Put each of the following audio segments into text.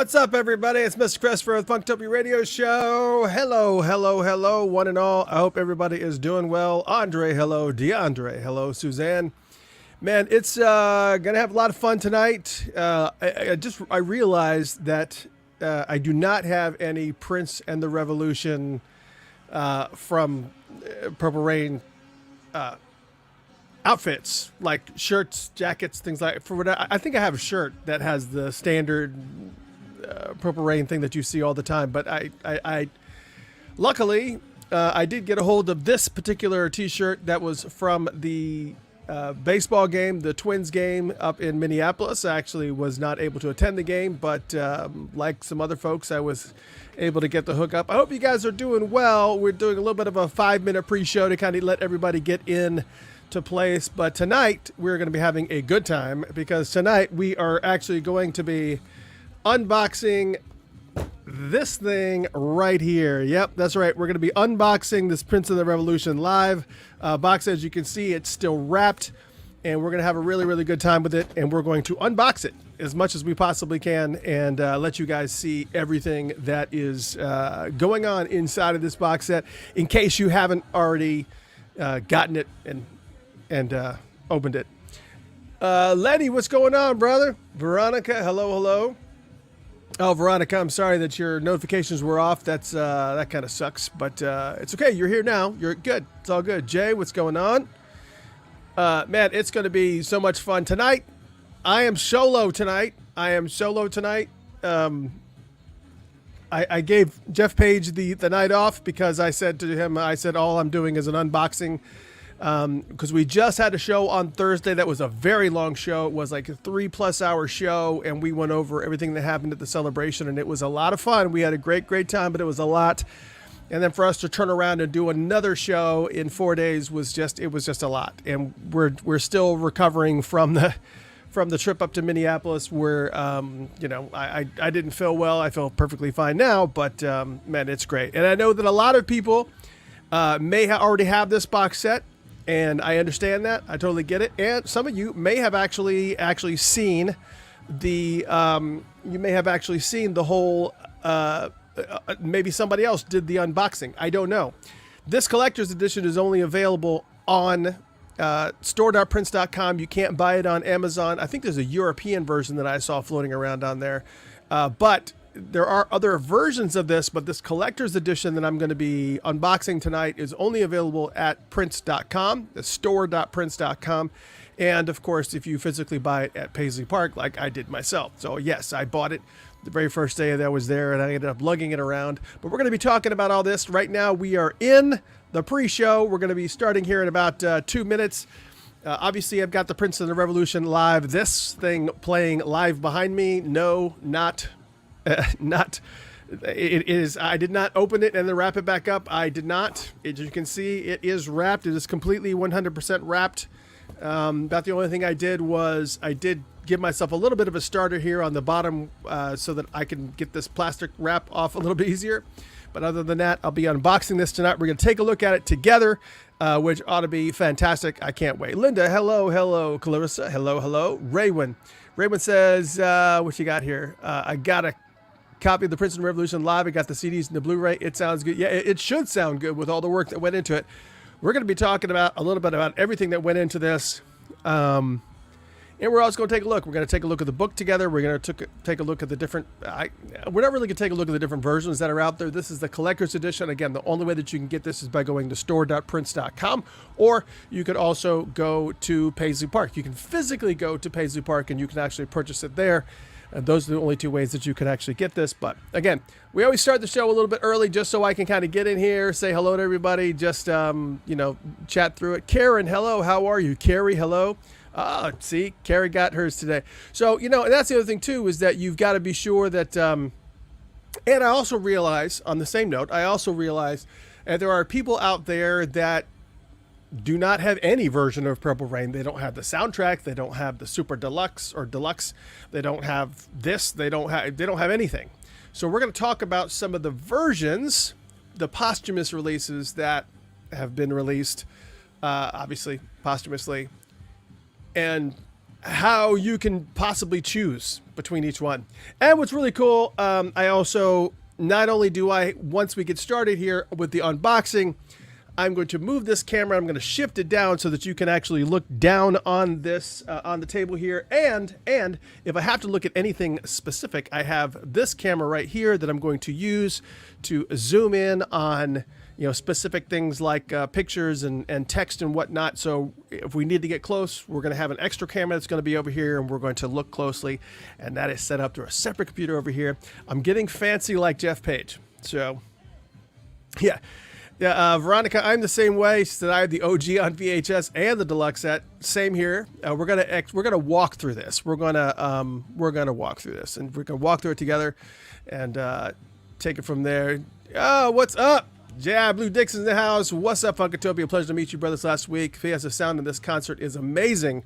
What's up, everybody? It's Mr. Christopher with Funktopia Radio Show. Hello, hello, hello, one and all. I hope everybody is doing well. Andre, hello. DeAndre, hello. Suzanne. Man, it's going to have a lot of fun tonight. I realized that I do not have any Prince and the Revolution from Purple Rain outfits, like shirts, jackets, things like. I think I have a shirt that has the standard Purple Rain thing that you see all the time, but I luckily I did get a hold of this particular t-shirt that was from the baseball game, the Twins game up in Minneapolis. I actually was not able to attend the game, but like some other folks, I was able to get the hookup. I hope you guys are doing well. We're doing a little bit of a 5-minute pre-show to kind of let everybody get in to place, but tonight we're going to be having a good time, because tonight we are actually going to be unboxing this thing right here. Yep, that's right. We're going to be unboxing this Prince of the Revolution live box. As you can see, it's still wrapped, and we're going to have a really, really good time with it, and we're going to unbox it as much as we possibly can and let you guys see everything that is going on inside of this box set, in case you haven't already gotten it and opened it. Lenny, what's going on, brother? Veronica, hello, hello. Oh, Veronica, I'm sorry that your notifications were off. That's that kind of sucks, but it's okay. You're here now. You're good. It's all good. Jay, what's going on? Man, it's going to be so much fun tonight. I am solo tonight. I gave Jeff Page the night off because I said to him, all I'm doing is an unboxing. Because we just had a show on Thursday that was a very long show. It was like a 3+ hour show, and we went over everything that happened at the celebration, and it was a lot of fun. We had a great time, but it was a lot. And then for us to turn around and do another show in 4 days was just a lot. And we're still recovering from the trip up to Minneapolis, where I didn't feel well. I feel perfectly fine now, but man, it's great. And I know that a lot of people may already have this box set. And I understand that. I totally get it. And some of you may have actually seen the whole. Maybe somebody else did the unboxing. I don't know. This collector's edition is only available on store.prince.com. You can't buy it on Amazon. I think there's a European version that I saw floating around on there, but there are other versions of this, but this collector's edition that I'm going to be unboxing tonight is only available at prince.com, the store.prince.com. And of course, if you physically buy it at Paisley Park, like I did myself. So yes, I bought it the very first day that I was there, and I ended up lugging it around. But we're going to be talking about all this right now. We are in the pre-show. We're going to be starting here in about 2 minutes. Obviously, I've got the Prince of the Revolution live. This thing playing live behind me. No, not. It is. I did not open it and then wrap it back up. I did not. As you can see, it is wrapped. It is completely 100% wrapped. About the only thing I did was I did give myself a little bit of a starter here on the bottom so that I can get this plastic wrap off a little bit easier. But other than that, I'll be unboxing this tonight. We're going to take a look at it together, which ought to be fantastic. I can't wait. Linda, hello, hello. Clarissa, hello, hello. Raywin says, what you got here? I got a copy of the Prince of the Revolution live. I got the CDs and the Blu-ray. It sounds good. Yeah, it should sound good with all the work that went into it. We're going to be talking about a little bit about everything that went into this. And we're also going to take a look. We're going to take a look at the book together. We're going to take a look at the different... we're not really going to take a look at the different versions that are out there. This is the collector's edition. Again, the only way that you can get this is by going to store.prince.com, or you could also go to Paisley Park. You can physically go to Paisley Park, and you can actually purchase it there. And those are the only two ways that you can actually get this. But again, we always start the show a little bit early just so I can kind of get in here, say hello to everybody, just, chat through it. Karen, hello. How are you? Carrie, hello. See, Carrie got hers today. So, and that's the other thing too, is that you've got to be sure that, and I also realize, on the same note, that there are people out there that do not have any version of Purple Rain. They don't have the soundtrack. They don't have the super deluxe or deluxe. They don't have this. They don't have anything. So we're going to talk about some of the versions, the posthumous releases that have been released, obviously posthumously, and how you can possibly choose between each one. And what's really cool, I also, not only do I, once we get started here with the unboxing, I'm going to move this camera. I'm going to shift it down so that you can actually look down on this, on the table here. And if I have to look at anything specific, I have this camera right here that I'm going to use to zoom in on, specific things like pictures and text and whatnot. So if we need to get close, we're going to have an extra camera that's going to be over here, and we're going to look closely. And that is set up through a separate computer over here. I'm getting fancy like Jeff Page. So, yeah. Yeah, Veronica, I'm the same way. She said I have the OG on VHS and the deluxe set. Same here. We're gonna walk through this. We're gonna walk through this, and we're gonna walk through it together, and take it from there. Oh, what's up? Yeah, Blue Dixon's in the house. What's up, Funkatopia? Pleasure to meet you, brothers. Last week, the sound in this concert is amazing.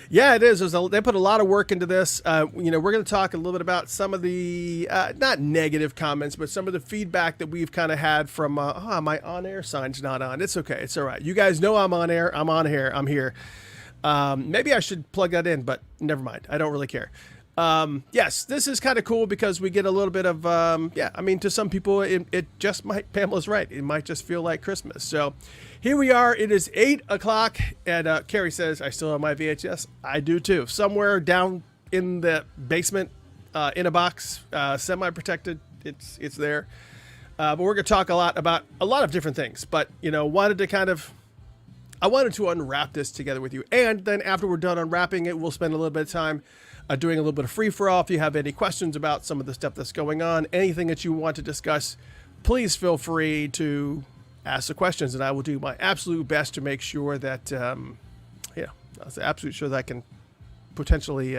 Yeah, it is. They put a lot of work into this. We're going to talk a little bit about some of the, not negative comments, but some of the feedback that we've kind of had from, my on-air sign's not on. It's okay. It's all right. You guys know I'm on air. I'm on air. I'm here. Maybe I should plug that in, but never mind. I don't really care. Yes, this is kind of cool because we get a little bit of, to some people, it just might, Pamela's right. It might just feel like Christmas. So here we are. It is 8 o'clock, and Carrie says, I still have my VHS. I do too. Somewhere down in the basement, in a box, semi-protected. It's there. But we're going to talk about a lot of different things. But, I wanted to unwrap this together with you. And then after we're done unwrapping it, we'll spend a little bit of time doing a little bit of free-for-all. If you have any questions about some of the stuff that's going on, anything that you want to discuss, please feel free to ask the questions, and I will do my absolute best to make sure that, I'm absolutely sure that I can potentially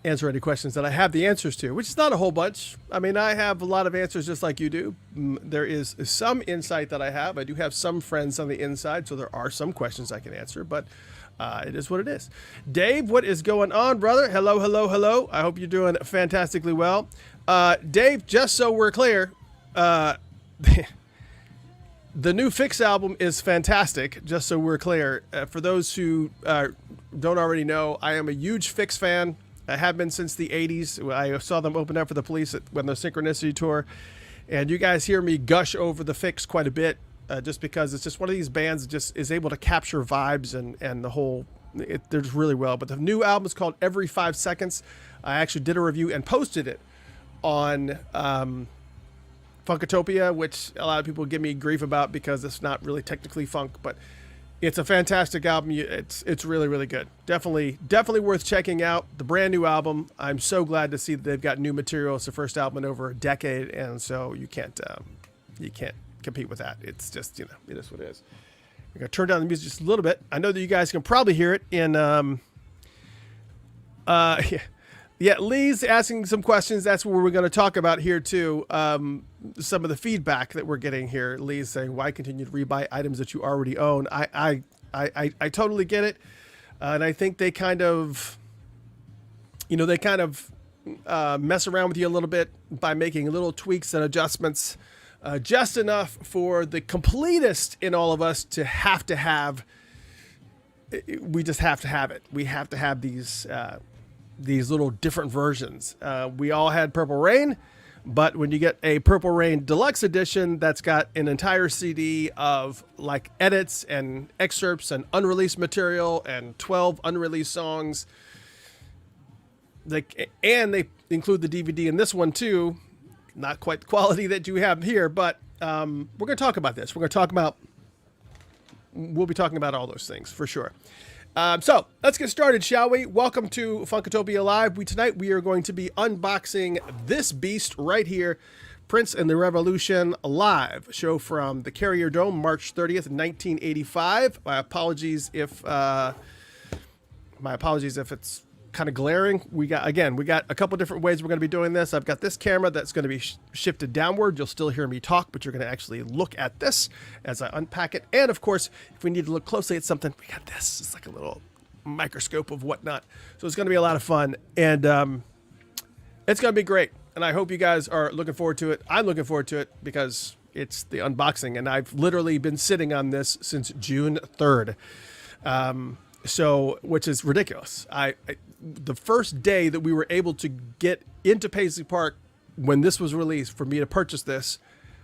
answer any questions that I have the answers to, which is not a whole bunch. I mean, I have a lot of answers just like you do. There is some insight that I have. I do have some friends on the inside, so there are some questions I can answer, but it is what it is. Dave, what is going on, brother? Hello, hello, hello. I hope you're doing fantastically well. Dave, just so we're clear, the new Fix album is fantastic, just so we're clear. For those who don't already know, I am a huge Fix fan. I have been since the 80s. I saw them open up for the Police when the Synchronicity tour. And you guys hear me gush over the Fix quite a bit, just because it's just one of these bands that just is able to capture vibes and the whole, they're just really well. But the new album is called Every 5 Seconds. I actually did a review and posted it on Funkatopia, which a lot of people give me grief about because it's not really technically funk, but it's a fantastic album. It's really, really good. Definitely worth checking out. The brand new album. I'm so glad to see that they've got new material. It's the first album in over a decade, and so you can't compete with that. It's just, it is what it is. We're gonna turn down the music just a little bit. I know that you guys can probably hear it in Yeah, Lee's asking some questions. That's what we're going to talk about here too. Some of the feedback that we're getting here. Lee's saying, "Why continue to rebuy items that you already own?" I totally get it, and I think they kind of, mess around with you a little bit by making little tweaks and adjustments, just enough for the completist in all of us to have. We just have to have it. We have to have these little different versions. We all had Purple Rain, but when you get a Purple Rain Deluxe Edition that's got an entire CD of like edits and excerpts and unreleased material and 12 unreleased songs, and they include the DVD in this one too. Not quite the quality that you have here, but we're going to talk about this. We'll be talking about all those things for sure. So let's get started, shall we? Welcome to Funkatopia Live. Tonight we are going to be unboxing this beast right here, Prince and the Revolution live show from the Carrier Dome, March 30th, 1985. My apologies if it's kind of glaring. We got a couple different ways we're going to be doing this. I've got this camera that's going to be shifted downward. You'll still hear me talk, but you're going to actually look at this as I unpack it. And of course, if we need to look closely at something, we got this. It's like a little microscope of whatnot. So it's going to be a lot of fun, and it's going to be great. And I hope you guys are looking forward to it. I'm looking forward to it because it's the unboxing, and I've literally been sitting on this since June 3rd. So, which is ridiculous. The first day that we were able to get into Paisley Park when this was released for me to purchase this,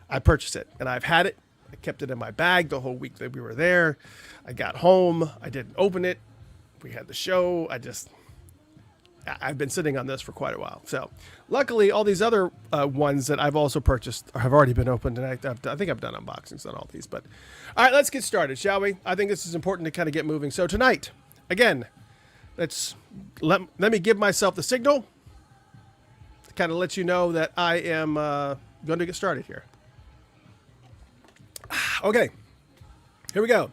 I purchased it and I've had it. I kept it in my bag the whole week that we were there. I got home. I didn't open it. We had the show. I've been sitting on this for quite a while. So luckily all these other ones that I've also purchased have already been opened, and I think I've done unboxings on all these. But all right, let's get started, shall we? I think this is important to kind of get moving. So tonight, again, let me give myself the signal to kind of let you know that I am going to get started here. Okay, here we go.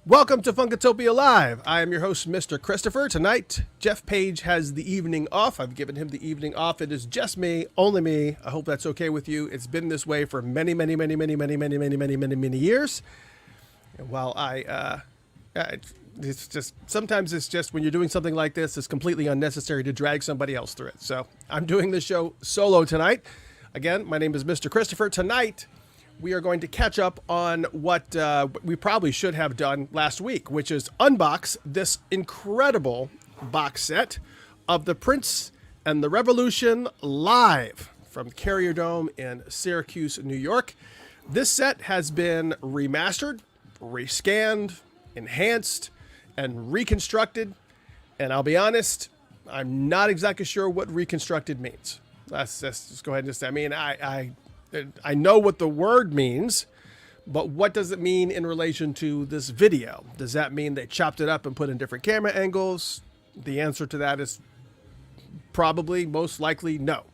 Welcome to Funkatopia Live. I am your host, Mr. Christopher. Tonight, Jeff Page has the evening off. I've given him the evening off. It is just me, only me. I hope that's okay with you. It's been this way for many years. And while it's just, sometimes it's just when you're doing something like this, it's completely unnecessary to drag somebody else through it. So I'm doing the show solo tonight. Again, my name is Mr. Christopher. Tonight, we are going to catch up on what we probably should have done last week, which is unbox this incredible box set of the Prince and the Revolution live from Carrier Dome in Syracuse, New York. This set has been remastered, rescanned, enhanced, and reconstructed. And I'll be honest, I'm not exactly sure what reconstructed means. Let's just go ahead and just, I know what the word means, but what does it mean in relation to this video? Does that mean they chopped it up and put in different camera angles? The answer to that is probably, most likely, no.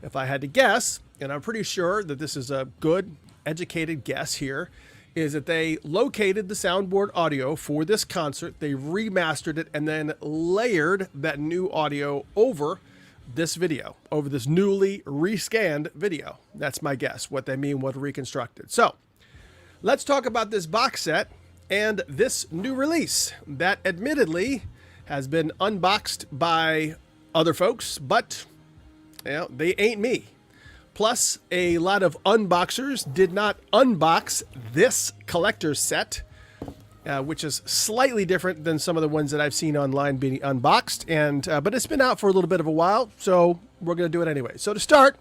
If I had to guess, and I'm pretty sure that this is a good, educated guess here, is that they located the soundboard audio for this concert, they remastered it, and then layered that new audio over this video, over this newly rescanned video. That's my guess, what they mean, what reconstructed. So let's talk about this box set and this new release that admittedly has been unboxed by other folks, but they ain't me. Plus, a lot of unboxers did not unbox this collector's set, which is slightly different than some of the ones that I've seen online being unboxed. But it's been out for a little bit of a while, so we're going to do it anyway. So to start,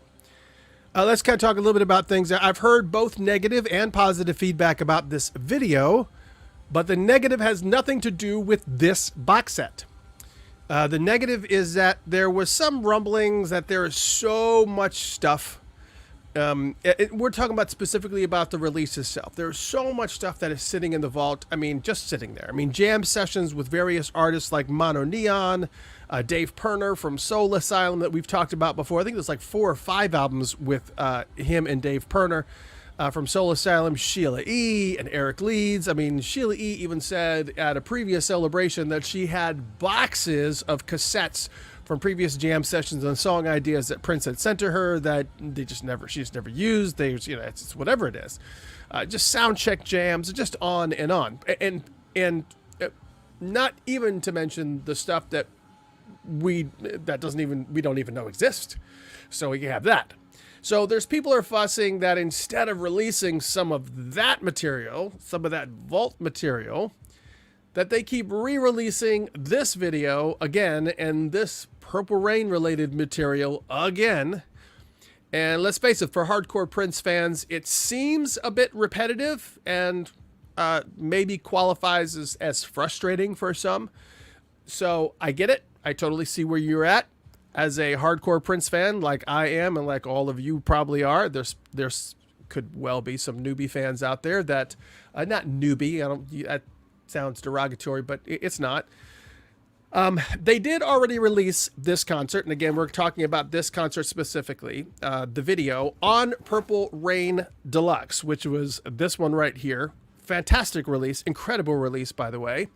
let's kind of talk a little bit about things. I've heard both negative and positive feedback about this video, but the negative has nothing to do with this box set. The negative is that there was some rumblings that there is so much stuff. We're talking about specifically about the release itself. There's so much stuff that is sitting in the vault. I mean, just sitting there. I mean, jam sessions with various artists like Mono Neon, Dave Pirner from Soul Asylum that we've talked about before. I think there's like 4 or 5 albums with him and Dave Pirner from Soul Asylum, Sheila E. and Eric Leeds. I mean, Sheila E. even said at a previous celebration that she had boxes of cassettes from previous jam sessions and song ideas that Prince had sent to her that she's never used. It's whatever it is. Just sound check jams, just on and on. And not even to mention the stuff that we don't even know exists. So we have that. So there's people are fussing that instead of releasing some of that material, some of that vault material, that they keep re-releasing this video again and this Purple Rain related material again. And let's face it, for hardcore Prince fans, it seems a bit repetitive and maybe qualifies as frustrating for some. So I get it. I totally see where you're at. As a hardcore Prince fan, like I am, and like all of you probably are, there's could well be some newbie fans out there that, not newbie, that sounds derogatory, but it's not. They did already release this concert, and again, we're talking about this concert specifically, the video, on Purple Rain Deluxe, which was this one right here. Fantastic release, incredible release, by the way.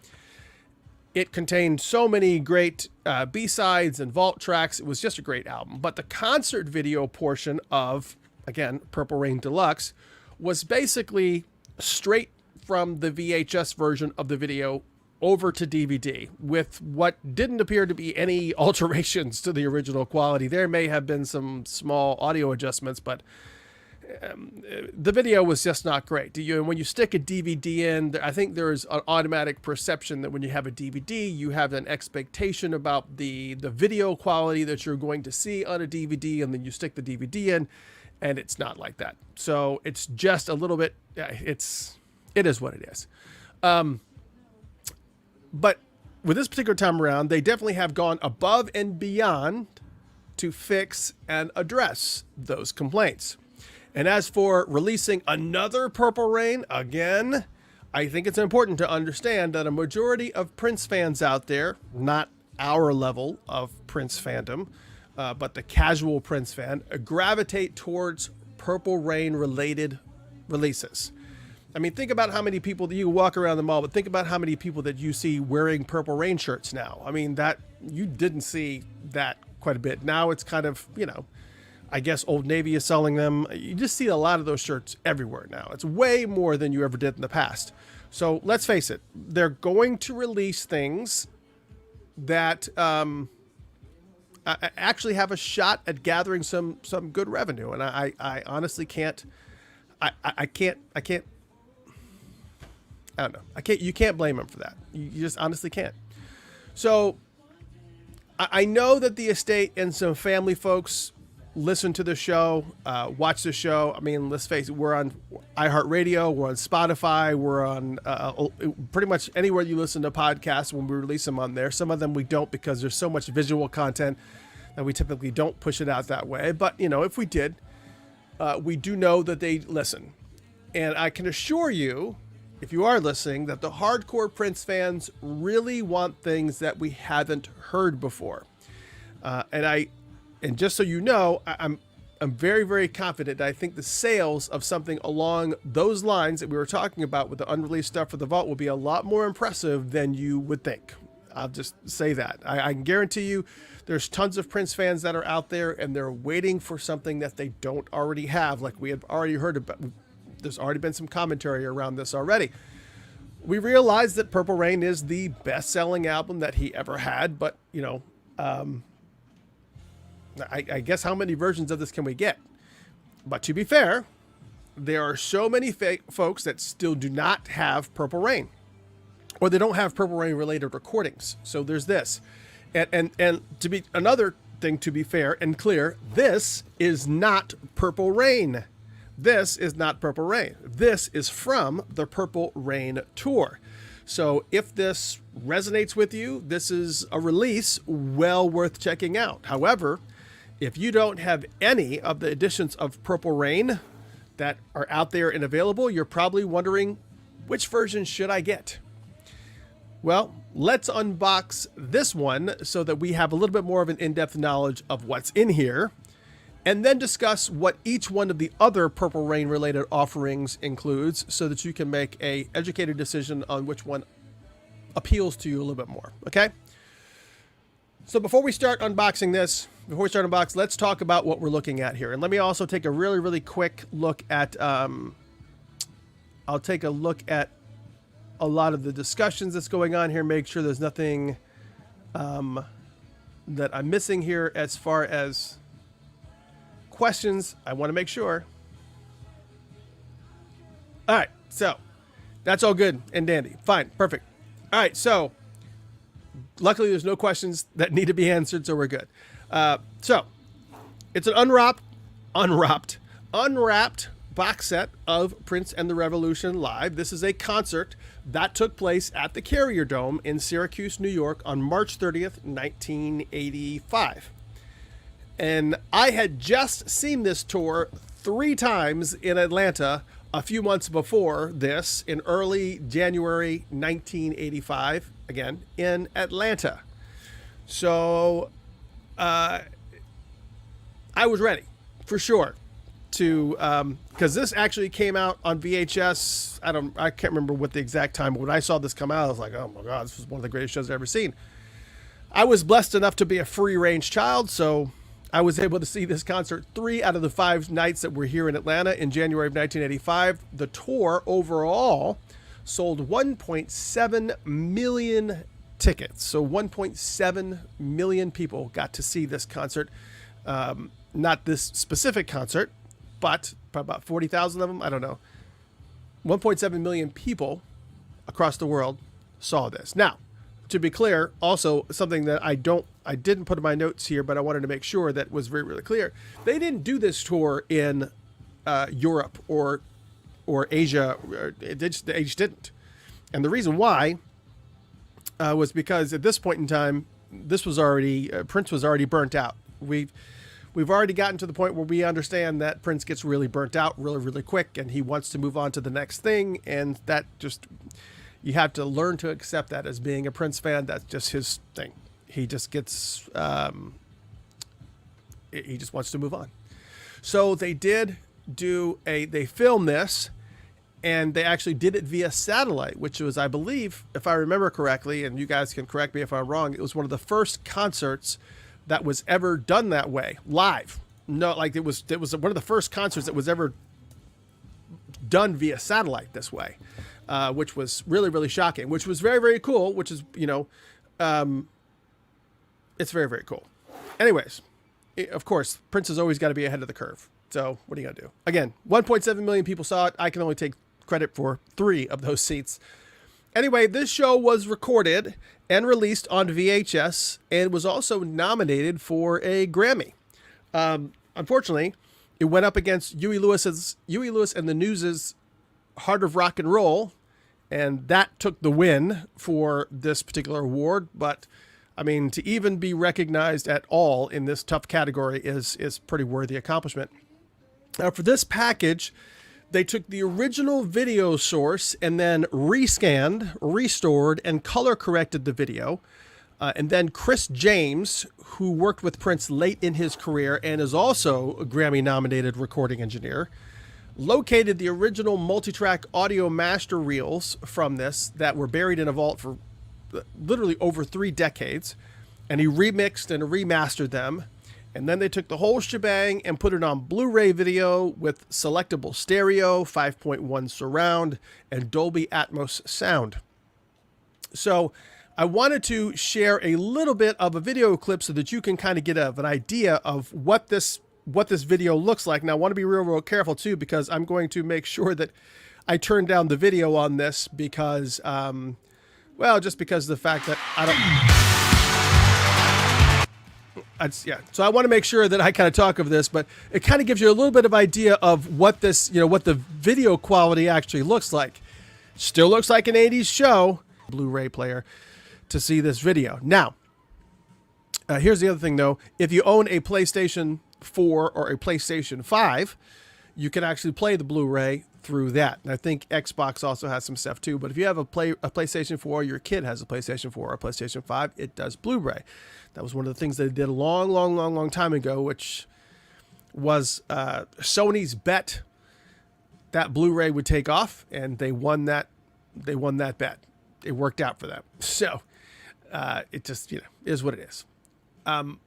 It contained so many great B-sides and vault tracks. It was just a great album. But the concert video portion of, again, Purple Rain Deluxe was basically straight from the VHS version of the video over to DVD with what didn't appear to be any alterations to the original quality. There may have been some small audio adjustments, but the video was just not great. And when you stick a DVD in, I think there's an automatic perception that when you have a DVD, you have an expectation about the video quality that you're going to see on a DVD, and then you stick the DVD in, and it's not like that. So it's just a little bit, it is what it is. But with this particular time around, they definitely have gone above and beyond to fix and address those complaints. And as for releasing another Purple Rain, again, I think it's important to understand that a majority of Prince fans out there, not our level of Prince fandom, but the casual Prince fan, gravitate towards Purple Rain related releases. I mean, think about how many people that you walk around the mall, but think about how many people that you see wearing Purple Rain shirts now. I mean, that you didn't see that quite a bit. Now it's kind of, I guess Old Navy is selling them. You just see a lot of those shirts everywhere now. It's way more than you ever did in the past. So let's face it, they're going to release things that actually have a shot at gathering some good revenue. And I honestly can't, I don't know. You can't blame them for that. You just honestly can't. So I know that the estate and some family folks listen to the show, watch the show. I mean, let's face it, we're on iHeartRadio, we're on Spotify, we're on pretty much anywhere you listen to podcasts when we release them on there. Some of them we don't because there's so much visual content that we typically don't push it out that way. But, if we did, we do know that they listen. And I can assure you, if you are listening, that the hardcore Prince fans really want things that we haven't heard before. And just so you know, I'm very, very confident. I think the sales of something along those lines that we were talking about with the unreleased stuff for the vault will be a lot more impressive than you would think. I'll just say that. I can guarantee you there's tons of Prince fans that are out there and they're waiting for something that they don't already have. Like we had already heard about. There's already been some commentary around this already. We realize that Purple Rain is the best-selling album that he ever had, but, I guess how many versions of this can we get? But to be fair, there are so many folks that still do not have Purple Rain, or they don't have Purple Rain-related recordings. So there's this. And to be another thing, to be fair and clear, this is not Purple Rain. This is not Purple Rain. This is from the Purple Rain tour. So if this resonates with you, this is a release well worth checking out. However, if you don't have any of the editions of Purple Rain that are out there and available, you're probably wondering, which version should I get? Well, let's unbox this one so that we have a little bit more of an in-depth knowledge of what's in here, and then discuss what each one of the other Purple Rain related offerings includes so that you can make a educated decision on which one appeals to you a little bit more. Okay. So before we start unboxing let's talk about what we're looking at here. And let me also take a really, really quick look at, I'll take a look at a lot of the discussions that's going on here, make sure there's nothing, that I'm missing here as far as questions. I want to make sure. All right, so that's all good and dandy. Fine, perfect. All right, so luckily there's no questions that need to be answered, so we're good. So it's an unwrapped box set of Prince and the Revolution Live. This is a concert that took place at the Carrier Dome in Syracuse, New York on March 30th, 1985. And I had just seen this tour 3 times in Atlanta a few months before this, in early January 1985, again, in Atlanta. So I was ready, for sure, to, because this actually came out on VHS. I can't remember what the exact time, but when I saw this come out, I was like, oh my God, this was one of the greatest shows I've ever seen. I was blessed enough to be a free-range child, so I was able to see this concert 3 out of the 5 nights that we're here in Atlanta in January of 1985. The tour overall sold 1.7 million tickets. So 1.7 million people got to see this concert. Not this specific concert, but probably about 40,000 of them. I don't know. 1.7 million people across the world saw this. Now, to be clear, also something that I didn't put in my notes here, but I wanted to make sure that was very, really clear. They didn't do this tour in Europe or Asia. They just didn't. And the reason why was because at this point in time, this was already Prince was already burnt out. We've already gotten to the point where we understand that Prince gets really burnt out really, really quick, and he wants to move on to the next thing. And that just, you have to learn to accept that as being a Prince fan. That's just his thing. He just gets, he just wants to move on. So they did they filmed this, and they actually did it via satellite, which was, I believe, if I remember correctly, and you guys can correct me if I'm wrong, it was one of the first concerts that was ever done that way, live. No, like it was one of the first concerts that was ever done via satellite this way, which was really, really shocking, which was very, very cool, which is, it's very, very cool. Anyways, of course, Prince has always got to be ahead of the curve. So what are you going to do? Again, 1.7 million people saw it. I can only take credit for 3 of those seats. Anyway, this show was recorded and released on VHS and was also nominated for a Grammy. Unfortunately, it went up against Huey Lewis and the News's Heart of Rock and Roll, and that took the win for this particular award. But I mean, to even be recognized at all in this tough category is pretty worthy accomplishment. Now, for this package, they took the original video source and then rescanned, restored, and color corrected the video. And then Chris James, who worked with Prince late in his career and is also a Grammy-nominated recording engineer, located the original multi-track audio master reels from this that were buried in a vault for literally over 3 decades. And he remixed and remastered them. And then they took the whole shebang and put it on Blu-ray video with selectable stereo, 5.1 surround, and Dolby Atmos sound. So I wanted to share a little bit of a video clip so that you can kind of get an idea of what this video looks like. Now, I want to be real, real careful too, because I'm going to make sure that I turn down the video on this because, just because of the fact that I don't... So I want to make sure that I kind of talk of this, but it kind of gives you a little bit of idea of what this, what the video quality actually looks like. Still looks like an 80s show, Blu-ray player, to see this video. Now, here's the other thing though. If you own a PlayStation 4 or a PlayStation 5, you can actually play the Blu-ray through that. And I think Xbox also has some stuff too. But if you have a PlayStation 4, your kid has a PlayStation 4 or a PlayStation 5, it does Blu-ray. That was one of the things they did a long time ago, which was Sony's bet that Blu-ray would take off, and they won that bet. It worked out for them. So it just, is what it is. And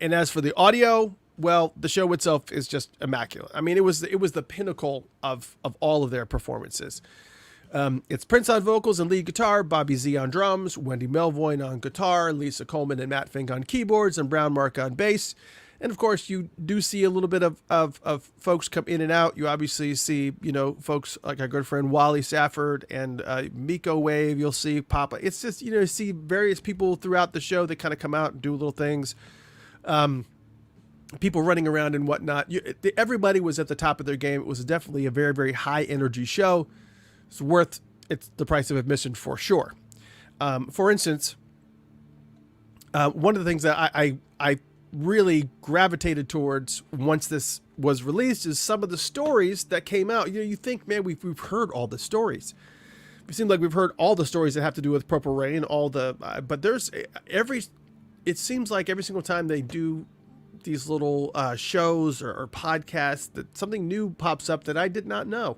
as for the audio, well, the show itself is just immaculate. I mean, it was the pinnacle of all of their performances. It's Prince on vocals and lead guitar, Bobby Z on drums, Wendy Melvoin on guitar, Lisa Coleman and Matt Fink on keyboards, and Brown Mark on bass. And of course, you do see a little bit of folks come in and out. You obviously see, folks like our good friend Wally Safford and Miko Wave. You'll see Papa. It's just, you see various people throughout the show that kind of come out and do little things. People running around and whatnot. Everybody was at the top of their game. It was definitely a very, very high energy show. It's the price of admission for sure. For instance, one of the things that I really gravitated towards once this was released is some of the stories that came out. You think, man, we've heard all the stories. It seems like we've heard all the stories that have to do with Purple Rain, but it seems like every single time they do these little shows or podcasts, that something new pops up that I did not know.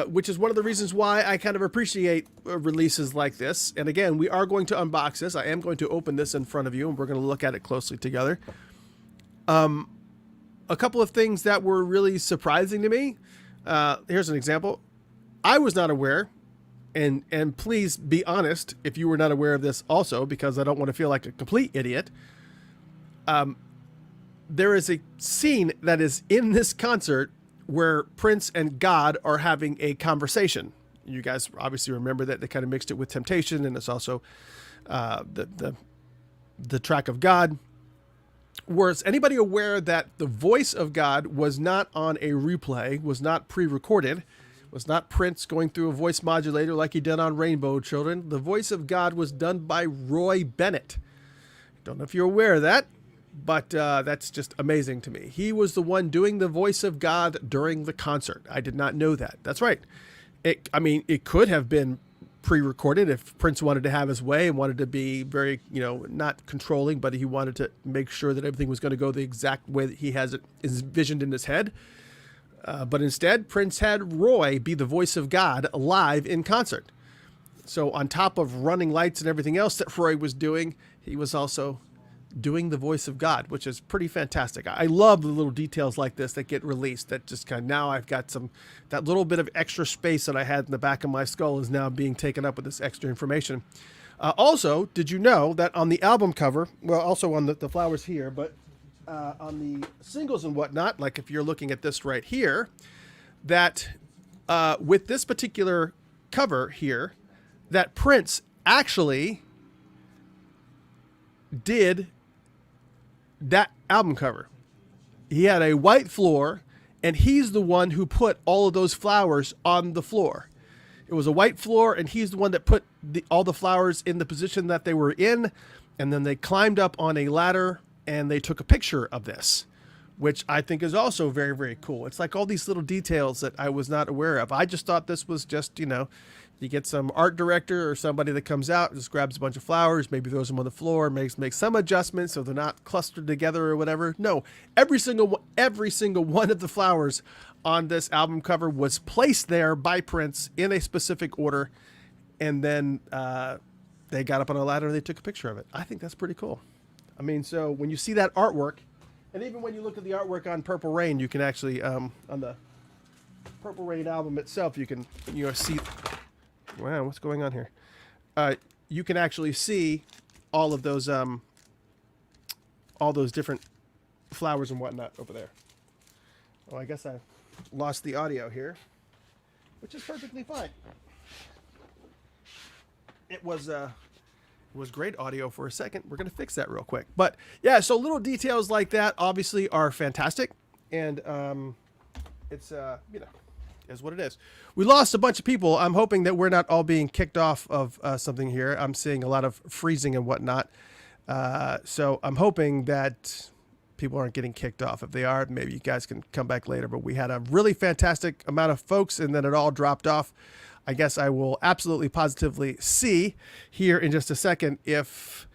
Which is one of the reasons why I kind of appreciate releases like this. And again, we are going to unbox this. I am going to open this in front of you, and we're going to look at it closely together. A couple of things that were really surprising to me. Here's an example. I was not aware, and please be honest if you were not aware of this also, because I don't want to feel like a complete idiot. There is a scene that is in this concert where Prince and God are having a conversation. You guys obviously remember that they kind of mixed it with Temptation, and it's also the track of God. Was anybody aware that the voice of God was not on a replay, was not pre-recorded, was not Prince going through a voice modulator like he did on Rainbow Children? The voice of God was done by Roy Bennett. Don't know if you're aware of that, but that's just amazing to me. He was the one doing the voice of God during the concert. I did not know that. That's right. It could have been pre-recorded if Prince wanted to have his way and wanted to be very, not controlling, but he wanted to make sure that everything was going to go the exact way that he has it envisioned in his head. But instead, Prince had Roy be the voice of God live in concert. So on top of running lights and everything else that Roy was doing, he was also doing the voice of God, which is pretty fantastic. I love the little details like this that get released, that just kind of, now I've got that little bit of extra space that I had in the back of my skull is now being taken up with this extra information. Also, did you know that on the album cover, well, also on the flowers here, but on the singles and whatnot, like if you're looking at this right here, that with this particular cover here, that Prince actually did that album cover. He had a white floor, and he's the one who put all of those flowers on the floor. It was a white floor, and he's the one that put all the flowers in the position that they were in, and then they climbed up on a ladder, and they took a picture of this, which I think is also very, very cool. It's like all these little details that I was not aware of. I just thought this was just, you get some art director or somebody that comes out, just grabs a bunch of flowers, maybe throws them on the floor, makes some adjustments so they're not clustered together or whatever. No, every single one of the flowers on this album cover was placed there by Prince in a specific order, and then they got up on a ladder and they took a picture of it. I think that's pretty cool. So when you see that artwork, and even when you look at the artwork on Purple Rain, you can actually, on the Purple Rain album itself, you can see. Wow, what's going on here? You can actually see all of those different flowers and whatnot over there. Oh, I guess I lost the audio here, which is perfectly fine. It was great audio for a second. We're going to fix that real quick. But yeah, so little details like that obviously are fantastic, and it's is what it is. We lost a bunch of people. I'm hoping that we're not all being kicked off of something here. I'm seeing a lot of freezing and whatnot. So I'm hoping that people aren't getting kicked off. If they are, maybe you guys can come back later. But we had a really fantastic amount of folks, and then it all dropped off. I guess I will absolutely positively see here in just a second if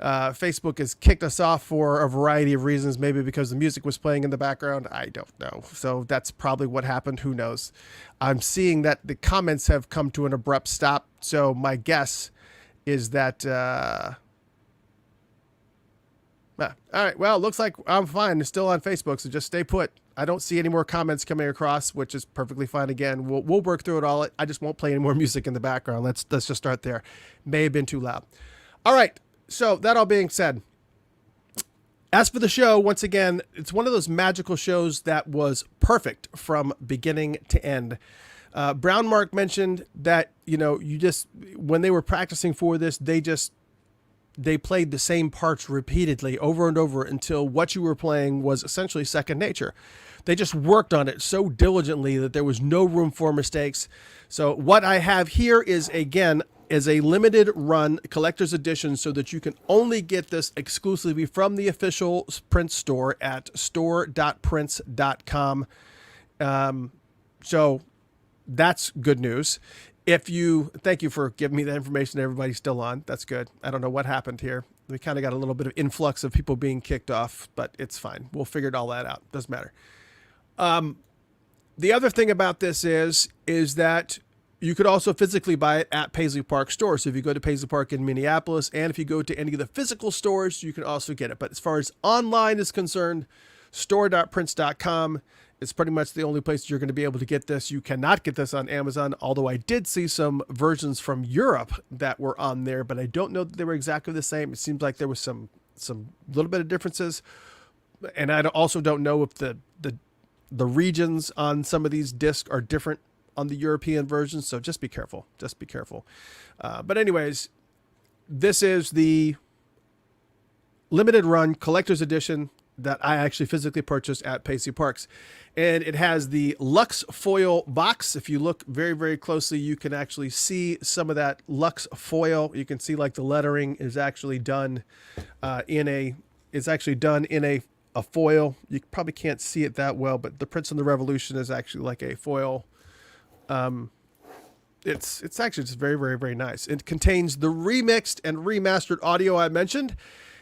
Facebook has kicked us off for a variety of reasons, maybe because the music was playing in the background. I don't know. So that's probably what happened. Who knows? I'm seeing that the comments have come to an abrupt stop. So my guess is that, all right, well, looks like I'm fine. It's still on Facebook, so just stay put. I don't see any more comments coming across, which is perfectly fine. Again, we'll work through it all. I just won't play any more music in the background. Let's just start there. May have been too loud. All right. So that all being said, as for the show, once again, it's one of those magical shows that was perfect from beginning to end. Brown Mark mentioned that, when they were practicing for this, they played the same parts repeatedly over and over until what you were playing was essentially second nature. They just worked on it so diligently that there was no room for mistakes. So what I have here is, again, is a limited run collector's edition so that you can only get this exclusively from the official Prince store at store.prince.com. So that's good news. Thank you for giving me that information. Everybody's still on. That's good. I don't know what happened here. We kind of got a little bit of influx of people being kicked off, but it's fine. We'll figure all that out. Doesn't matter. The other thing about this is that you could also physically buy it at Paisley Park store. So if you go to Paisley Park in Minneapolis, and if you go to any of the physical stores, you can also get it. But as far as online is concerned, store.prince.com is pretty much the only place you're going to be able to get this. You cannot get this on Amazon, although I did see some versions from Europe that were on there, but I don't know that they were exactly the same. It seems like there was some little bit of differences. And I also don't know if the the regions on some of these discs are different on the European version, so just be careful. Just be careful. But anyways, this is the limited run collector's edition that I actually physically purchased at Paisley Parks. And it has the Lux foil box. If you look very, very closely, you can actually see some of that Lux foil. You can see like the lettering is actually done in a foil. You probably can't see it that well, but the Prince of the Revolution is actually like a foil. It's actually just very, very, very nice. It contains the remixed and remastered audio I mentioned.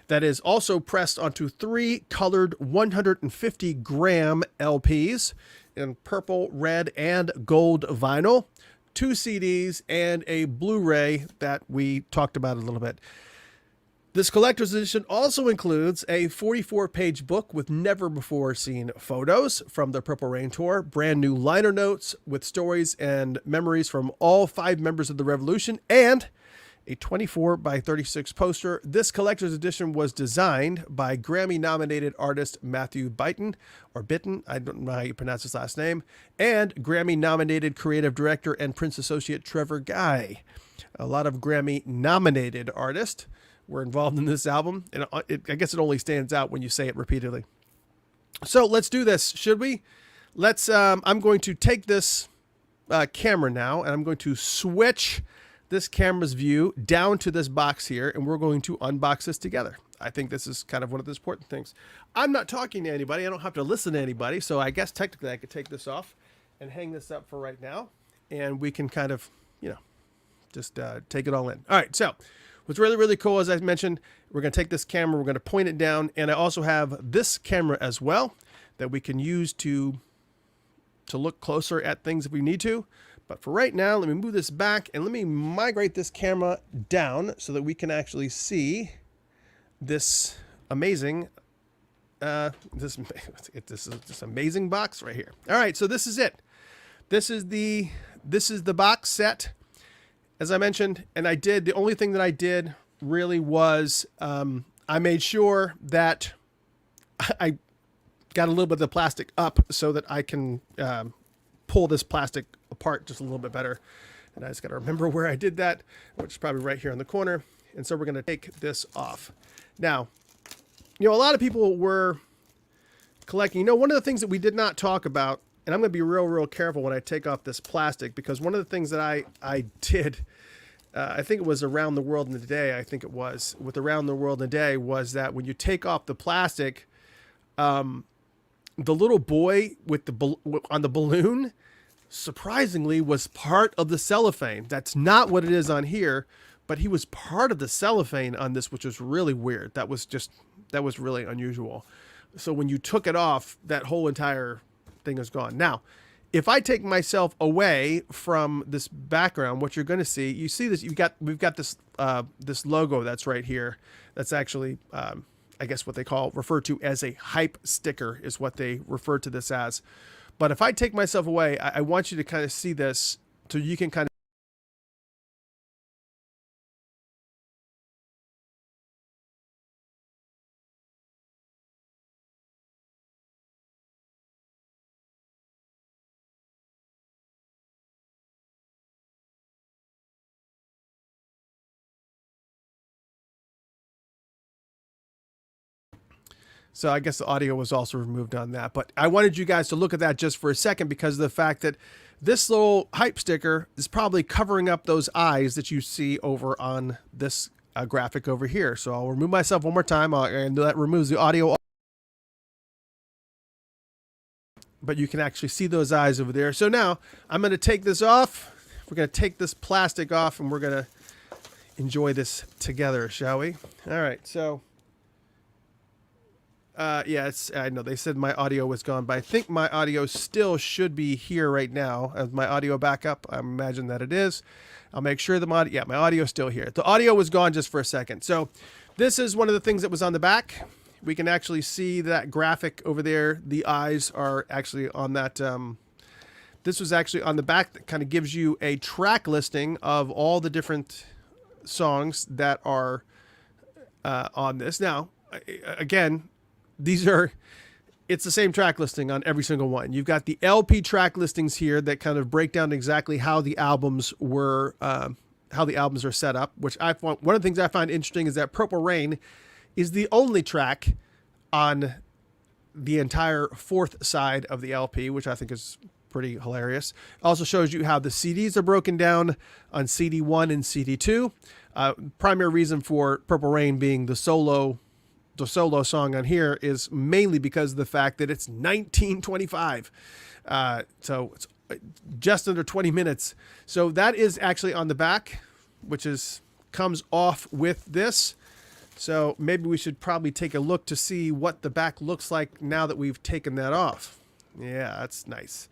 That is also pressed onto 3 colored 150 gram LPs in purple, red, and gold vinyl, 2 CDs, and a Blu-ray that we talked about a little bit. This collector's edition also includes a 44-page book with never-before-seen photos from the Purple Rain Tour, brand new liner notes with stories and memories from all 5 members of the Revolution, and a 24 by 36 poster. This collector's edition was designed by Grammy-nominated artist Matthew Bitten, I don't know how you pronounce his last name, and Grammy-nominated creative director and Prince associate Trevor Guy. A lot of Grammy-nominated artists were involved in this album, and I guess it only stands out when you say it repeatedly. So let's do this, should we? I'm going to take this camera now, and I'm going to switch this camera's view down to this box here, and we're going to unbox this together. I think this is kind of one of the important things. I'm not talking to anybody. I don't have to listen to anybody, so I guess technically I could take this off and hang this up for right now, and we can kind of, just take it all in. All right, so what's really, really cool, as I mentioned, we're going to take this camera, we're going to point it down, and I also have this camera as well that we can use to look closer at things if we need to. But for right now, let me move this back and let me migrate this camera down so that we can actually see this amazing, this amazing box right here. All right, so this is it. This is the box set, as I mentioned, and the only thing that I did really was I made sure that I got a little bit of the plastic up so that I can pull this plastic apart just a little bit better. And I just got to remember where I did that, which is probably right here in the corner. And so we're going to take this off. Now, a lot of people were collecting. One of the things that we did not talk about, and I'm going to be real, real careful when I take off this plastic, because one of the things that I did, I think it was Around the World in a Day, with Around the World in a Day, was that when you take off the plastic, the little boy with on the balloon, surprisingly, was part of the cellophane. That's not what it is on here, but he was part of the cellophane on this, which was really weird. That was really unusual. So when you took it off, that whole entire thing is gone. Now, if I take myself away from this background, what you're going to see, you see this, we've got this this logo that's right here. That's actually I guess what they refer to as a hype sticker is what they refer to this as. But if I take myself away, I want you to kind of see this so you can kind of So I guess the audio was also removed on that. But I wanted you guys to look at that just for a second because of the fact that this little hype sticker is probably covering up those eyes that you see over on this graphic over here. So I'll remove myself one more time, and that removes the audio. But you can actually see those eyes over there. So now I'm going to take this off. We're going to take this plastic off, and we're going to enjoy this together, shall we? All right, so... yeah, I know they said my audio was gone, but I think my audio still should be here right now as my audio backup. I imagine that it is. I'll make sure my audio is still here. The audio was gone just for a second. So this is one of the things that was on the back. We can actually see that graphic over there. The eyes are actually on that. This was actually on the back that kind of gives you a track listing of all the different songs that are on this. Now, again, these are, it's the same track listing on every single one. You've got the LP track listings here that kind of break down exactly how the albums were, how the albums are set up, which I find, one of the things I find interesting is that Purple Rain is the only track on the entire fourth side of the LP, which I think is pretty hilarious. It also shows you how the CDs are broken down on CD1 and CD2. Primary reason for Purple Rain being the solo song on here is mainly because of the fact that it's 1925. So it's just under 20 minutes. So that is actually on the back, which comes off with this. So maybe we should probably take a look to see what the back looks like now that we've taken that off. Yeah, that's nice.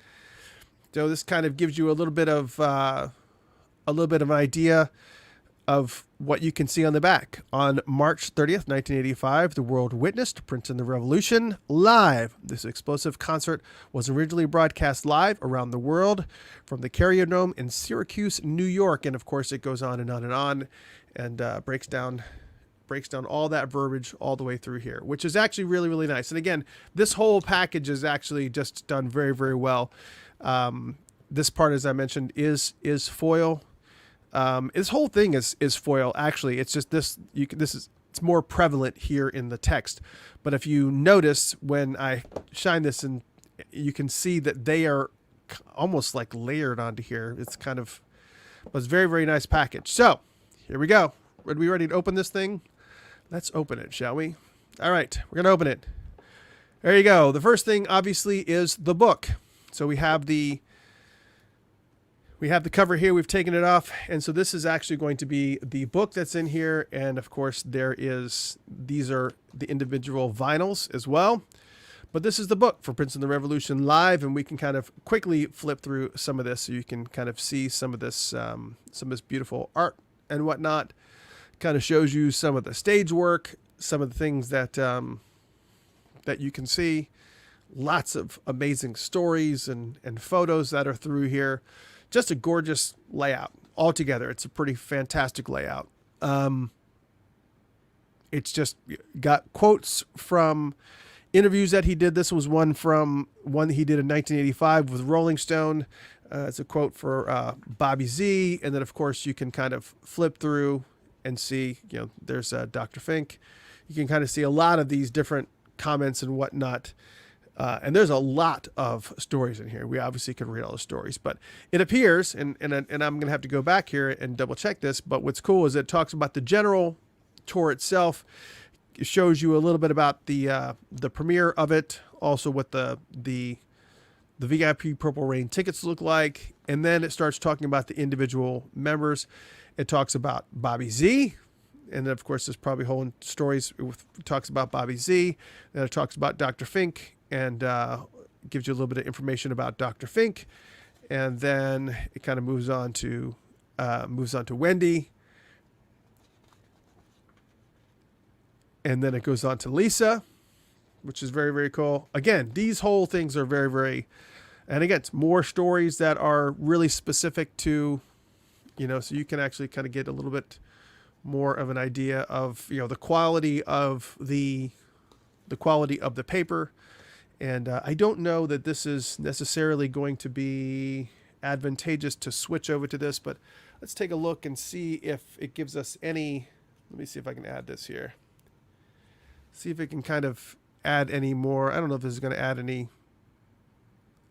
So this kind of gives you a little bit of an idea of what you can see on the back. On March 30th, 1985, the world witnessed Prince and the Revolution live. This explosive concert was originally broadcast live around the world from the Carrier Dome in Syracuse, New York. And of course, it goes on and on and on, and breaks down all that verbiage all the way through here, which is actually really, really nice. And again, this whole package is actually just done very, very well. This part, as I mentioned, is foil. This whole thing is foil. Actually, it's just it's more prevalent here in the text. But if you notice when I shine this, and you can see that they are almost like layered onto here. It's very, very nice package. So here we go. Are we ready to open this thing? Let's open it, shall we? All right, we're gonna open it. There you go. The first thing obviously is the book. So we have the cover here. We've taken it off. And so this is actually going to be the book that's in here. And of course these are the individual vinyls as well. But this is the book for Prince and the Revolution live. And we can kind of quickly flip through some of this so you can kind of see some of this beautiful art and whatnot. Kind of shows you some of the stage work, some of the things that you can see. Lots of amazing stories and photos that are through here. Just a gorgeous layout altogether. It's a pretty fantastic layout. It's just got quotes from interviews that he did. This was one that he did in 1985 with Rolling Stone. It's a quote for Bobby Z. And then, of course, you can kind of flip through and see, there's Dr. Fink. You can kind of see a lot of these different comments and whatnot. And there's a lot of stories in here. We obviously can read all the stories, but it appears, and I'm going to have to go back here and double check this, but what's cool is it talks about the general tour itself. It shows you a little bit about the premiere of it, also what the VIP Purple Rain tickets look like, and then it starts talking about the individual members. It talks about Bobby Z, and then of course there's probably whole stories. It talks about Bobby Z, then it talks about Dr. Fink, and gives you a little bit of information about Dr. Fink, and then it kind of moves on to Wendy, and then it goes on to Lisa, which is very, very cool. Again, these whole things are very, very, and again, it's more stories that are really specific to, so you can actually kind of get a little bit more of an idea of, the quality of the paper. And I don't know that this is necessarily going to be advantageous to switch over to this, but let's take a look and see if it gives us any. Let me see if I can add this here. See if it can kind of add any more. I don't know if this is going to add any,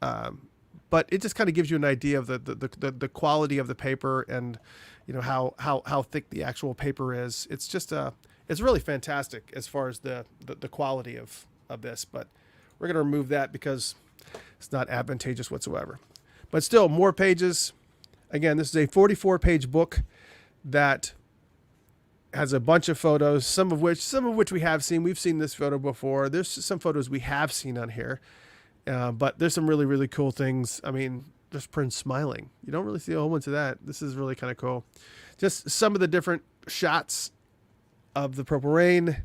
but it just kind of gives you an idea of the quality of the paper, and how thick the actual paper is. It's just it's really fantastic as far as the quality of this, but we're going to remove that because it's not advantageous whatsoever. But still, more pages. Again, this is a 44-page book that has a bunch of photos, some of which we have seen. We've seen this photo before. There's some photos we have seen on here, but there's some really, really cool things. I mean, just Prince smiling. You don't really see a whole bunch of that. This is really kind of cool. Just some of the different shots of the Purple Rain.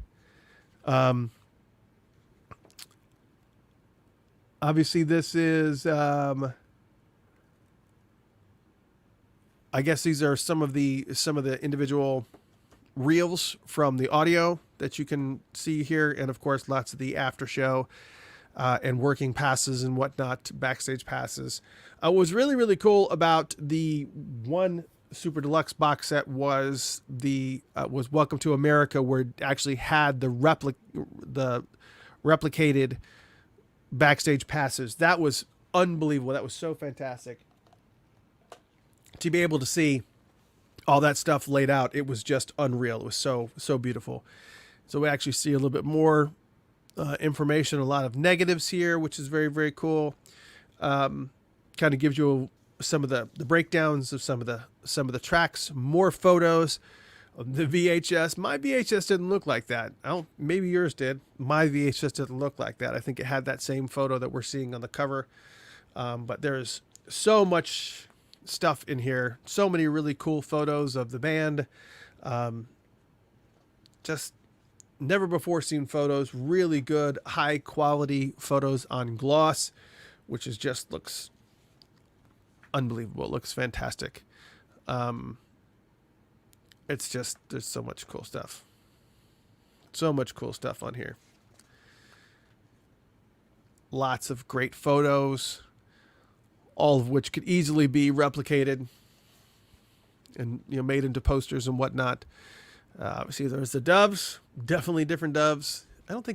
Obviously, this is, I guess these are some of the individual reels from the audio that you can see here, and of course, lots of the after show. and working passes and whatnot, backstage passes. What was really, really cool about the one Super Deluxe box set was was Welcome to America, where it actually had the replicated backstage passes. That was unbelievable. That was so fantastic to be able to see all that stuff laid out. It was just unreal. It was so beautiful. So we actually see a little bit more information, a lot of negatives here, which is very, very cool. Kind of gives you some of the breakdowns of some of the tracks, more photos of the VHS. My VHS didn't look like that. Maybe yours did. My VHS didn't look like that. I think it had that same photo that we're seeing on the cover. But there's so much stuff in here. So many really cool photos of the band. Just never before seen photos. Really good, high quality photos on gloss, which is just looks unbelievable. It looks fantastic. It's just, there's so much cool stuff. So much cool stuff on here. Lots of great photos, all of which could easily be replicated and made into posters and whatnot. See, there's the doves, definitely different doves. I don't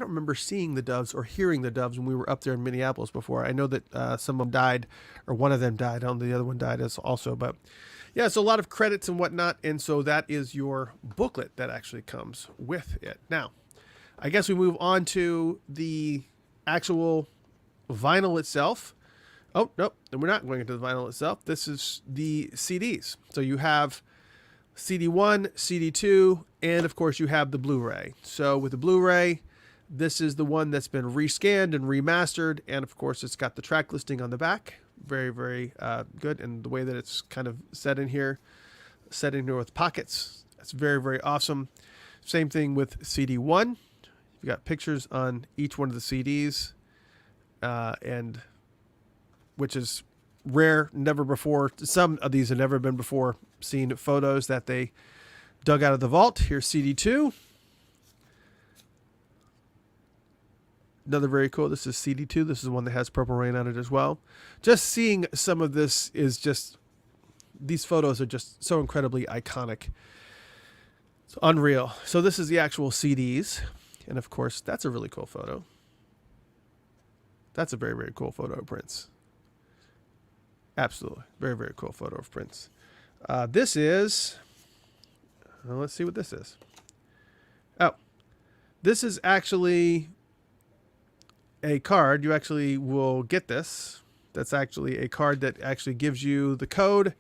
remember seeing the doves or hearing the doves when we were up there in Minneapolis before. I know that some of them died, or one of them died. I don't know the other one died as also, but yeah, so a lot of credits and whatnot. And so that is your booklet that actually comes with it. Now, I guess we move on to the actual vinyl itself. Oh, nope, we're not going into the vinyl itself. This is the CDs. So you have CD1, CD2, and of course you have the Blu-ray. So with the Blu-ray, this is the one that's been rescanned and remastered, and of course it's got the track listing on the back. Very, very good, and the way that it's kind of set in here with pockets, that's very, very awesome. Same thing with CD1. You've got pictures on each one of the CDs, and which is rare, never before. Some of these have never been before seen photos that they dug out of the vault. Here's CD2. Another very cool. This is CD2. This is one that has Purple Rain on it as well. Just seeing some of this is just, these photos are just so incredibly iconic. It's unreal. So this is the actual CDs. And of course, that's a really cool photo. That's a very, very cool photo of Prince. Absolutely. Very, very cool photo of Prince. This is, well, let's see what this is. Oh, this is actually a card. You actually will get this. That's actually a card that actually gives you the code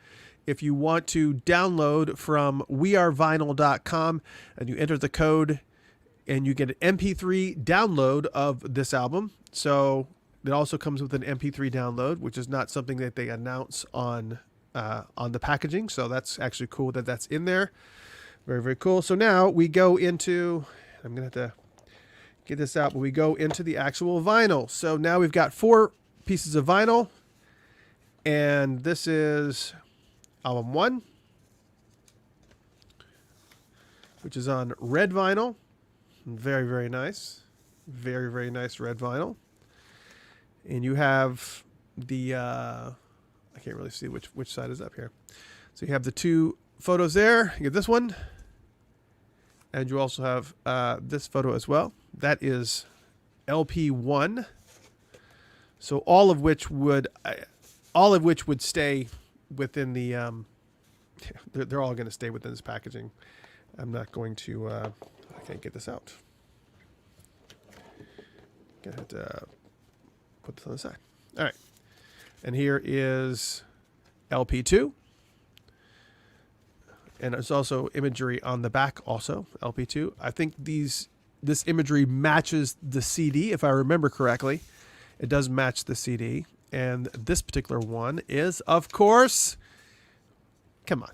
if you want to download from wearevinyl.com, and you enter the code and you get an MP3 download of this album. So it also comes with an MP3 download, which is not something that they announce on the packaging. So that's actually cool that that's in there. Very, very cool. So now we go into, I'm going to have to get this out, but we go into the actual vinyl. So now we've got 4 pieces of vinyl, and this is album 1, which is on red vinyl. Very, very nice. Very, very nice red vinyl. And you have the, I can't really see which side is up here. So you have the 2 photos there. You get this one. And you also have this photo as well. That is LP1. So all of which would stay within the, they're all going to stay within this packaging. I'm not going to, I can't get this out. Gonna have to put this on the side. All right. And here is LP2. And there's also imagery on the back also, LP2. I think this imagery matches the CD, if I remember correctly. It does match the CD. And this particular one is, of course, come on,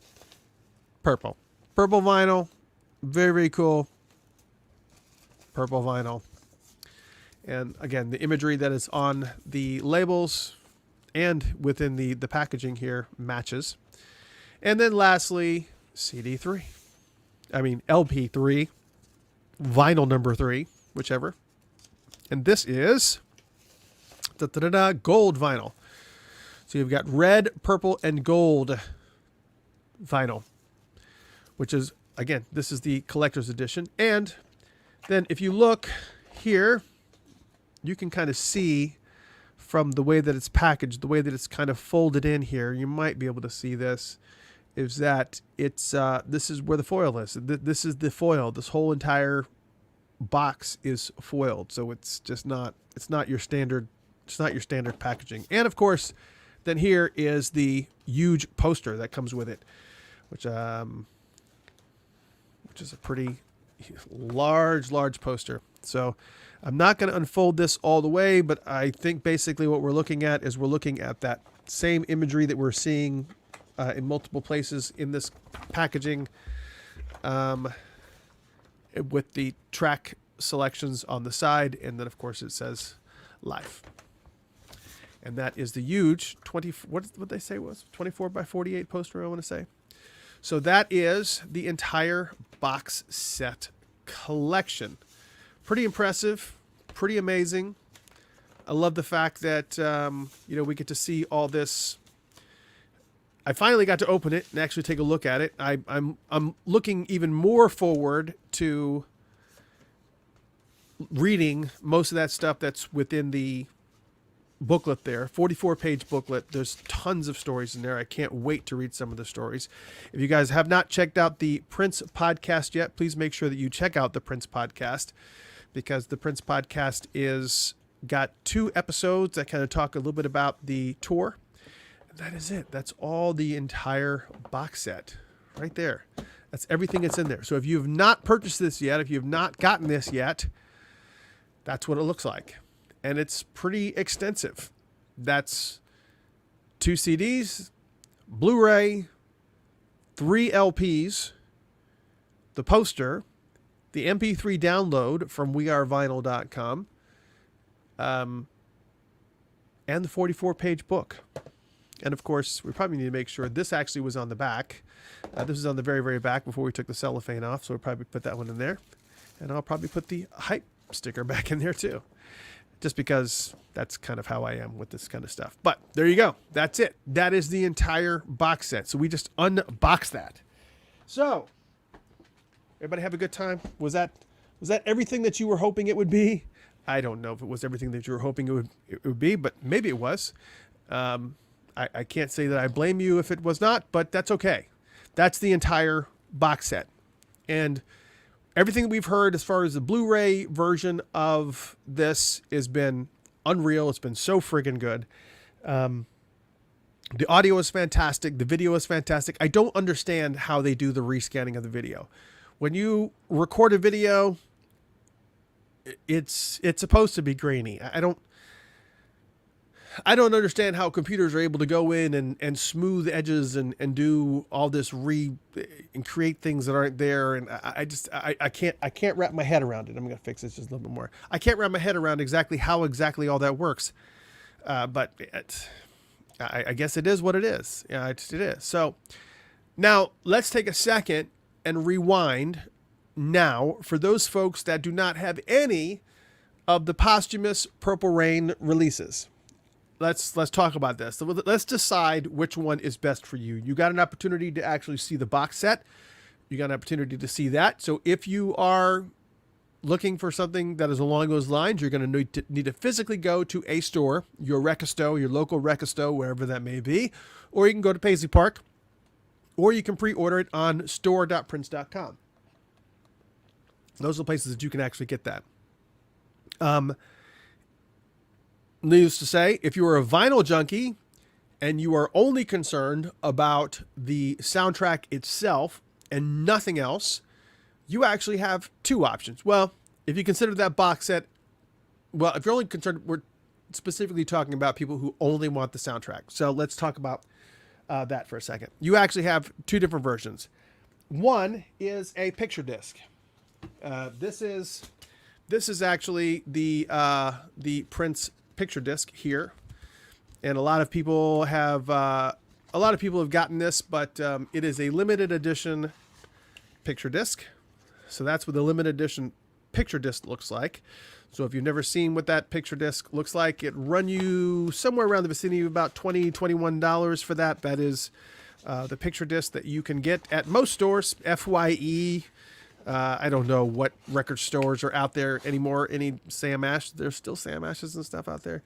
purple. Purple vinyl. Very, very cool. Purple vinyl. And again, the imagery that is on the labels and within the packaging here matches. And then lastly, CD3. I mean, LP3, vinyl number 3, whichever. And this is gold vinyl. So you've got red, purple, and gold vinyl, which is, again, this is the collector's edition. And then if you look here, you can kind of see from the way that it's packaged, the way that it's kind of folded in here, you might be able to see this, is that it's this is where the foil is. This is the foil. This whole entire box is foiled, so it's not your standard packaging. And of course, then here is the huge poster that comes with it, which is a pretty large poster. So I'm not going to unfold this all the way, but I think basically what we're looking at is we're looking at that same imagery that we're seeing in multiple places in this packaging, with the track selections on the side, and then of course it says live. And that is the huge 20, what they say was 24 by 48 poster, I want to say. So that is the entire box set collection. Pretty impressive, pretty amazing. I love the fact that we get to see all this. I finally got to open it and actually take a look at it. I'm looking even more forward to reading most of that stuff that's within the booklet there. 44-page booklet. There's tons of stories in there. I can't wait to read some of the stories. If you guys have not checked out the Prince podcast yet, please make sure that you check out the Prince podcast, because the Prince podcast is got 2 episodes that kind of talk a little bit about the tour. And that is it. That's all the entire box set right there. That's everything that's in there. So if you have not purchased this yet, if you have not gotten this yet, that's what it looks like. And it's pretty extensive. That's 2 CDs, Blu-ray, 3 LPs, the poster, the MP3 download from wearevinyl.com, and the 44-page book. And of course, we probably need to make sure this actually was on the back. This is on the very, very back before we took the cellophane off, so we'll probably put that one in there. And I'll probably put the hype sticker back in there too, just because that's kind of how I am with this kind of stuff. But there you go. That's it. That is the entire box set. So we just unboxed that. So everybody have a good time? Was that everything that you were hoping it would be? I don't know if it was everything that you were hoping it would be, but maybe it was. I can't say that I blame you if it was not, but that's okay. That's the entire box set. And everything that we've heard as far as the Blu-ray version of this has been unreal. It's been so friggin' good. The audio is fantastic. The video is fantastic. I don't understand how they do the rescanning of the video. When you record a video, it's supposed to be grainy. I don't understand how computers are able to go in and smooth edges and do all this and create things that aren't there. And I can't wrap my head around it. I'm going to fix this just a little bit more. I can't wrap my head around how exactly all that works. But I guess it is what it is. Yeah, it is. So now let's take a second and rewind now for those folks that do not have any of the posthumous Purple Rain releases. Let's talk about this. So let's decide which one is best for you. You got an opportunity to actually see the box set. You got an opportunity to see that. So if you are looking for something that is along those lines, you're going to need to physically go to a store, your Rekisto, your local Rekisto, wherever that may be, or you can go to Paisley Park, or you can pre-order it on store.prince.com. Those are the places that you can actually get that. Needless to say, if you are a vinyl junkie and you are only concerned about the soundtrack itself and nothing else, you actually have 2 options. Well, if you consider that box set, well, if you're only concerned, we're specifically talking about people who only want the soundtrack. So let's talk about that for a second. You actually have 2 different versions. One is a picture disc. This is actually the Prince picture disc here, and a lot of people have gotten this, but it is a limited edition picture disc. So that's what the limited edition picture disc looks like. So if you've never seen what that picture disc looks like, it run you somewhere around the vicinity of about $20, $21 for that. That is the picture disc that you can get at most stores, FYE. I don't know what record stores are out there anymore. Any Sam Ash, there's still Sam Ashes and stuff out there.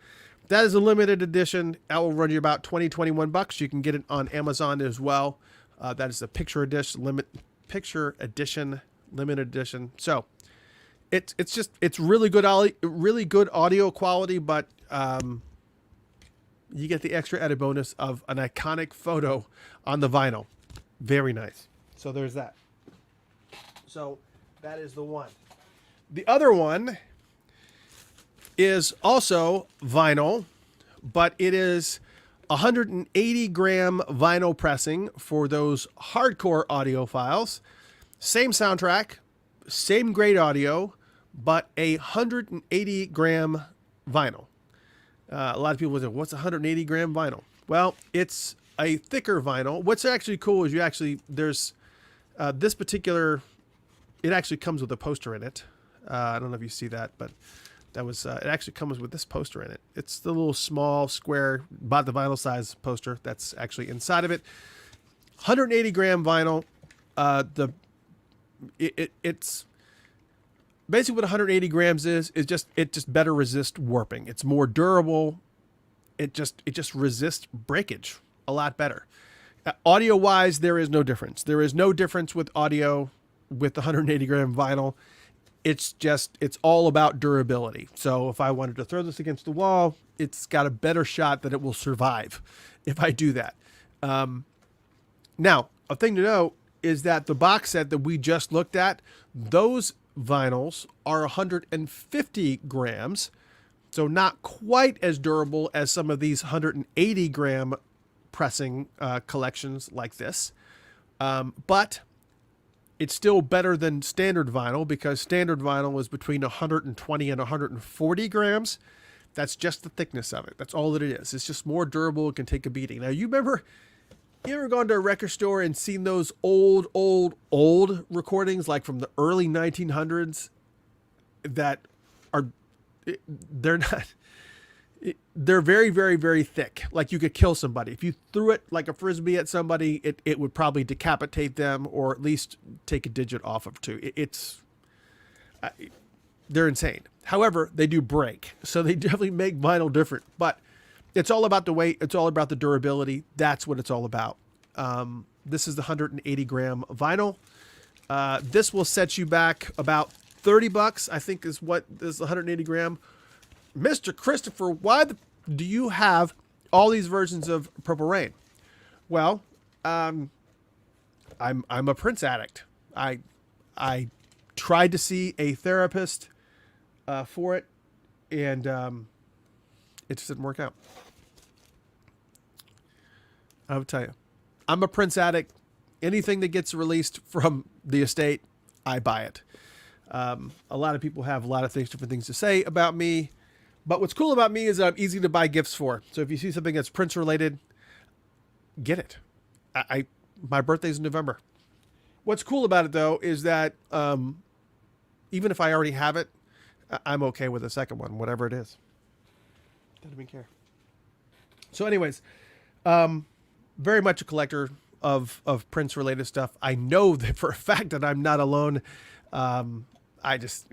That is a limited edition. That will run you about $20, $21. You can get it on Amazon as well. That is a picture edition, limited edition. So it's really good audio quality, but you get the extra added bonus of an iconic photo on the vinyl. Very nice. So there's that. So that is the one. The other one is also vinyl, but it is 180 gram vinyl pressing for those hardcore audiophiles. Same soundtrack, same grade audio, but 180 gram vinyl. A lot of people will say, what's 180 gram vinyl? Well, it's a thicker vinyl. What's actually cool is there's this particular, it actually comes with a poster in it. I don't know if you see that, but that was, it actually comes with this poster in it. It's the little small square, about the vinyl size poster that's actually inside of it. 180 gram vinyl. It's basically what 180 grams is it just better resists warping. It's more durable. It just resists breakage a lot better. Audio wise, there is no difference. There is no difference with audio with the 180 gram vinyl. It's all about durability. So if I wanted to throw this against the wall, it's got a better shot that it will survive if I do that. Now, a thing to note is that the box set that we just looked at, those vinyls are 150 grams. So not quite as durable as some of these 180 gram pressing collections like this. But it's still better than standard vinyl, because standard vinyl is between 120 and 140 grams. That's just the thickness of it. That's all that it is. It's just more durable. It can take a beating. Now, you ever gone to a record store and seen those old recordings, like from the early 1900s, that they're very, very, very thick. Like you could kill somebody. If you threw it like a Frisbee at somebody, it would probably decapitate them, or at least take a digit off of two. They're insane. However, they do break. So they definitely make vinyl different, but it's all about the weight. It's all about the durability. That's what it's all about. This is the 180 gram vinyl. This will set you back about $30, I think is what is 180 gram. Mr. Christopher, why do you have all these versions of Purple Rain? Well, I'm a Prince addict. I tried to see a therapist for it, and it just didn't work out. I'll tell you, I'm a Prince addict. Anything that gets released from the estate, I buy it. A lot of people have a lot of different things to say about me. But what's cool about me is that I'm easy to buy gifts for. So if you see something that's Prince related, get it. My birthday's in November. What's cool about it, though, is that even if I already have it, I'm okay with the second one, whatever it is. Don't even care. So anyways, very much a collector of Prince related stuff. I know that for a fact that I'm not alone. I just,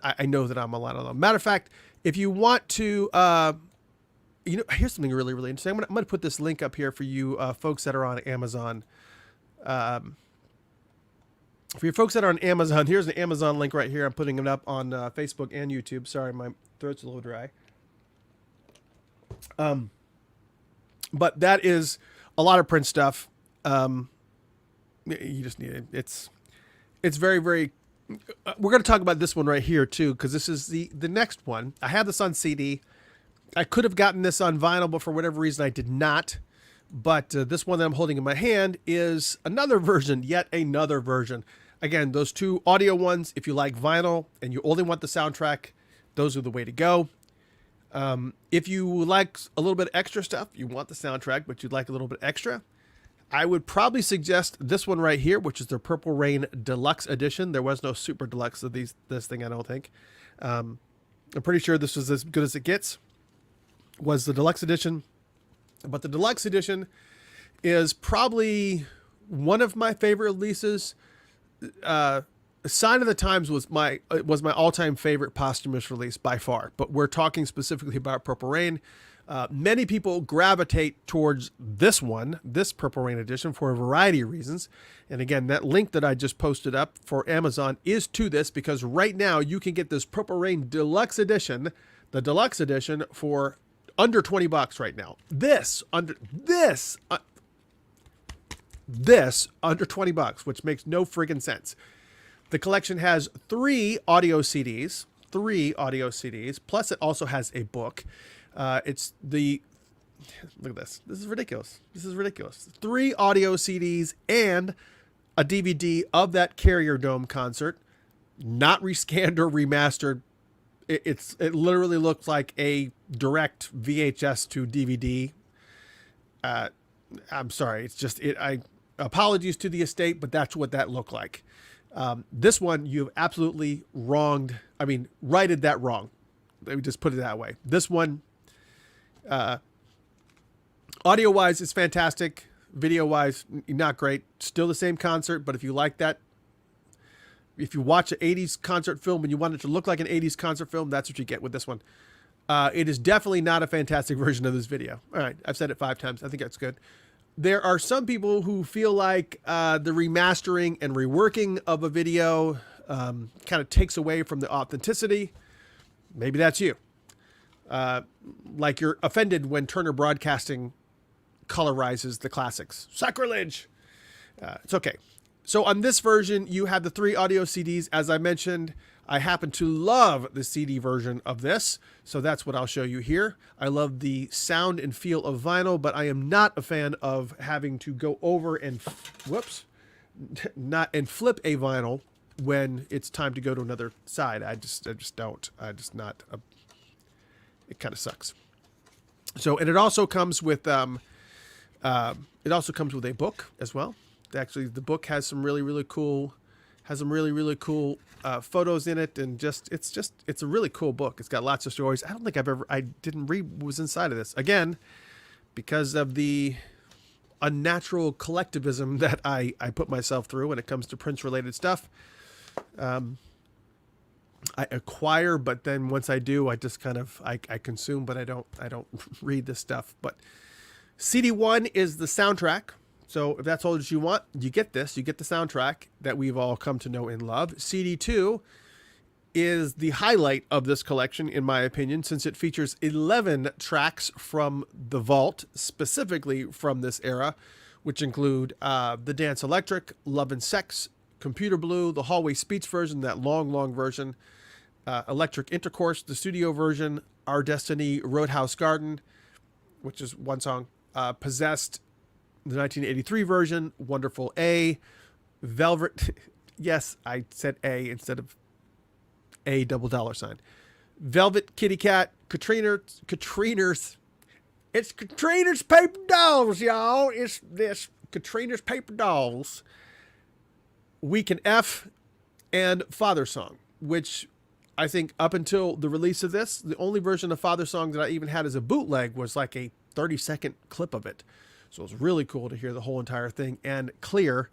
I know that I'm a lot alone. Matter of fact, if you want to, here's something really, really interesting. I'm going to put this link up here for you folks that are on Amazon. For you folks that are on Amazon, here's an Amazon link right here. I'm putting it up on Facebook and YouTube. Sorry, my throat's a little dry. But that is a lot of Prince stuff. You just need it. It's very, very. We're going to talk about this one right here too, because this is the next one. I have this on CD. I could have gotten this on vinyl, but for whatever reason I did not. But this one that I'm holding in my hand is another version, yet another version. Again, those two audio ones, if you like vinyl and you only want the soundtrack, those are the way to go. If you like a little bit extra stuff, you want the soundtrack, but you'd like a little bit extra, I would probably suggest this one right here, which is the Purple Rain Deluxe Edition. There was no Super Deluxe of this thing, I don't think. I'm pretty sure this was as good as it gets, was the Deluxe Edition. But the Deluxe Edition is probably one of my favorite releases. Sign of the Times was my all-time favorite posthumous release by far, but we're talking specifically about Purple Rain. Many people gravitate towards this one, this Purple Rain edition, for a variety of reasons. And again, that link that I just posted up for Amazon is to this, because right now you can get this Purple Rain Deluxe Edition, the Deluxe Edition, for under $20 right now. This under $20, which makes no friggin' sense. The collection has 3 audio CDs, plus it also has a book. Look at this. This is ridiculous. 3 audio CDs and a DVD of that Carrier Dome concert, not rescanned or remastered. It literally looks like a direct VHS to DVD. I'm sorry. Apologies to the estate, but that's what that looked like. This one, you've absolutely righted that wrong. Let me just put it that way. This one, audio-wise, is fantastic. Video-wise, not great. Still the same concert, but if you like that, if you watch an 80s concert film and you want it to look like an 80s concert film, that's what you get with this one. It is definitely not a fantastic version of this video. All right, I've said it 5 times. I think that's good. There are some people who feel like the remastering and reworking of a video kind of takes away from the authenticity. Maybe that's you. Like you're offended when Turner Broadcasting colorizes the classics. Sacrilege! It's okay. So on this version, you have the 3 audio CDs. As I mentioned, I happen to love the CD version of this, so that's what I'll show you here. I love the sound and feel of vinyl, but I am not a fan of having to go over and flip a vinyl when it's time to go to another side. I just don't. It kind of sucks. So, and it also comes with a book as well. Actually, the book has some really cool photos in it, and it's a really cool book. It's got lots of stories. I don't think I didn't read what was inside of this, again, because of the unnatural collectivism that I put myself through when it comes to Prince related stuff. I acquire, but then once I do, I just kind of I consume, but I don't read this stuff. But CD1 is the soundtrack. So if that's all that you want, you get this. You get the soundtrack that we've all come to know and love. CD2 is the highlight of this collection, in my opinion, since it features 11 tracks from the vault, specifically from this era, which include The Dance Electric, Love and Sex, Computer Blue, the Hallway Speech version, that long version, Electric Intercourse, the studio version, Our Destiny, Roadhouse Garden, which is one song, Possessed, the 1983 version, Wonderful A, Velvet. Yes, I said A instead of A $. Velvet Kitty Cat, Katrina's. It's Katrina's Paper Dolls, y'all. It's this Katrina's Paper Dolls. Week in F, and Father Song, which I think up until the release of this, the only version of Father Song that I even had as a bootleg was like a 30-second clip of it. So it was really cool to hear the whole entire thing and clear,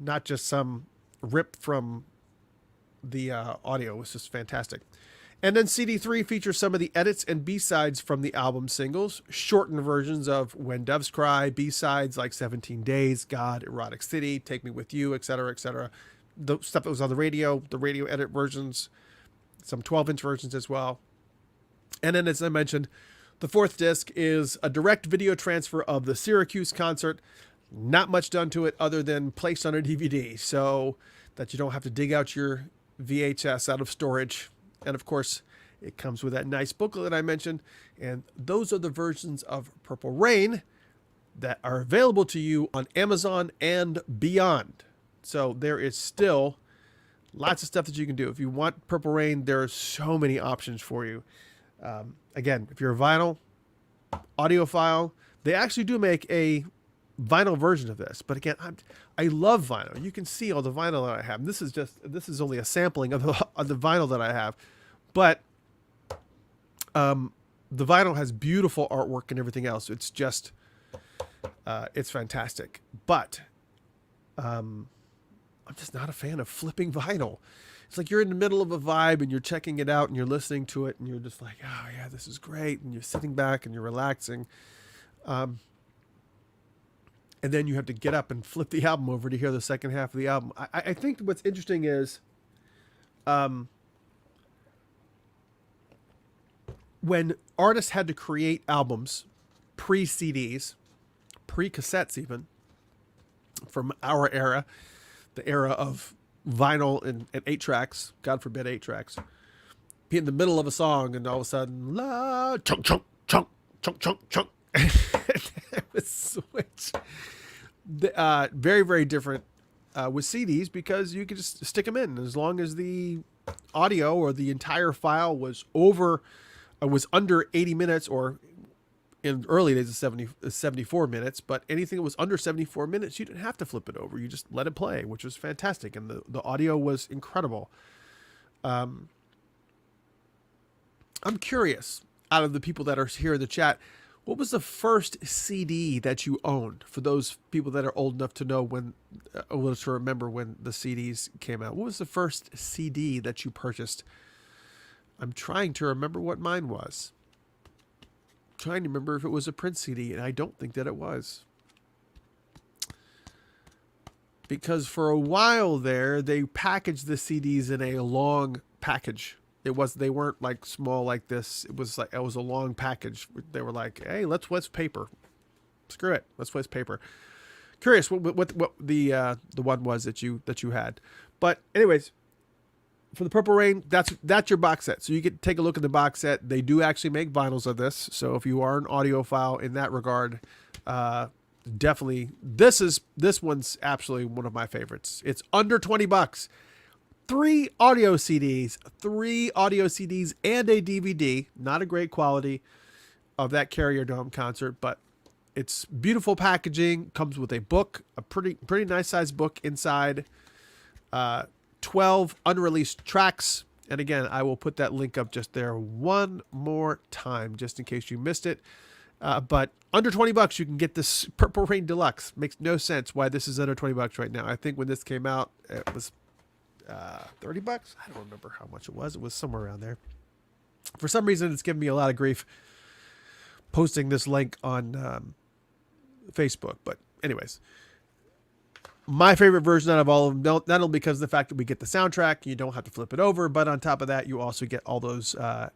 not just some rip from the audio. It was just fantastic. And then CD3 features some of the edits and B-sides from the album singles, shortened versions of When Doves Cry, B-sides like 17 Days, God, Erotic City, Take Me With You, etc., etc. The stuff that was on the radio edit versions, some 12-inch versions as well. And then, as I mentioned, the 4th disc is a direct video transfer of the Syracuse concert. Not much done to it other than placed on a DVD so that you don't have to dig out your VHS out of storage. And of course, it comes with that nice booklet that I mentioned. And those are the versions of Purple Rain that are available to you on Amazon and beyond. So there is still lots of stuff that you can do. If you want Purple Rain, there are so many options for you. Again, if you're a vinyl audiophile, they actually do make a vinyl version of this. But again, I love vinyl. You can see all the vinyl that I have. This is only a sampling of the vinyl that I have, but the vinyl has beautiful artwork and everything else. It's just it's fantastic. But I'm just not a fan of flipping vinyl. It's like you're in the middle of a vibe and you're checking it out and you're listening to it and you're just like, oh yeah, this is great. And you're sitting back and you're relaxing. And then you have to get up and flip the album over to hear the second half of the album. I think what's interesting is when artists had to create albums, pre-CDs, pre-cassettes even, from our era, the era of vinyl and 8-tracks, God forbid 8-tracks, be in the middle of a song and all of a sudden, la, chunk, chunk, chunk, chunk, chunk, chunk. It was switch. Very, very different with CDs because you could just stick them in as long as the audio or the entire file was under 80 minutes, or in early days of 74 minutes, but anything that was under 74 minutes, you didn't have to flip it over. You just let it play, which was fantastic. And the audio was incredible. I'm curious, out of the people that are here in the chat, what was the first CD that you owned? For those people that are old enough to know to remember when the CDs came out, what was the first CD that you purchased? I'm trying to remember what mine was. Trying to remember if it was a Prince CD, and I don't think that it was. Because for a while there, they packaged the CDs in a long package. They weren't like small like this. It was a long package. They were like, hey, let's waste paper. Screw it. Let's waste paper. Curious what the one was that you had. But anyways, for the Purple Rain, that's your box set. So you can take a look at the box set. They do actually make vinyls of this. So if you are an audiophile in that regard, definitely this one's absolutely one of my favorites. It's under $20. 3 audio CDs and a DVD. Not a great quality of that Carrier Dome concert, but it's beautiful packaging. Comes with a book, a pretty nice sized book inside. 12 unreleased tracks. And again, I will put that link up just there one more time, just in case you missed it. But under $20, you can get this Purple Rain Deluxe. Makes no sense why this is under $20 right now. I think when this came out, it was $30. I don't remember how much it was. It was somewhere around there. For some reason, it's giving me a lot of grief posting this link on Facebook. But anyways, my favorite version out of all of them, not only because of the fact that we get the soundtrack, you don't have to flip it over, but on top of that, you also get all those. I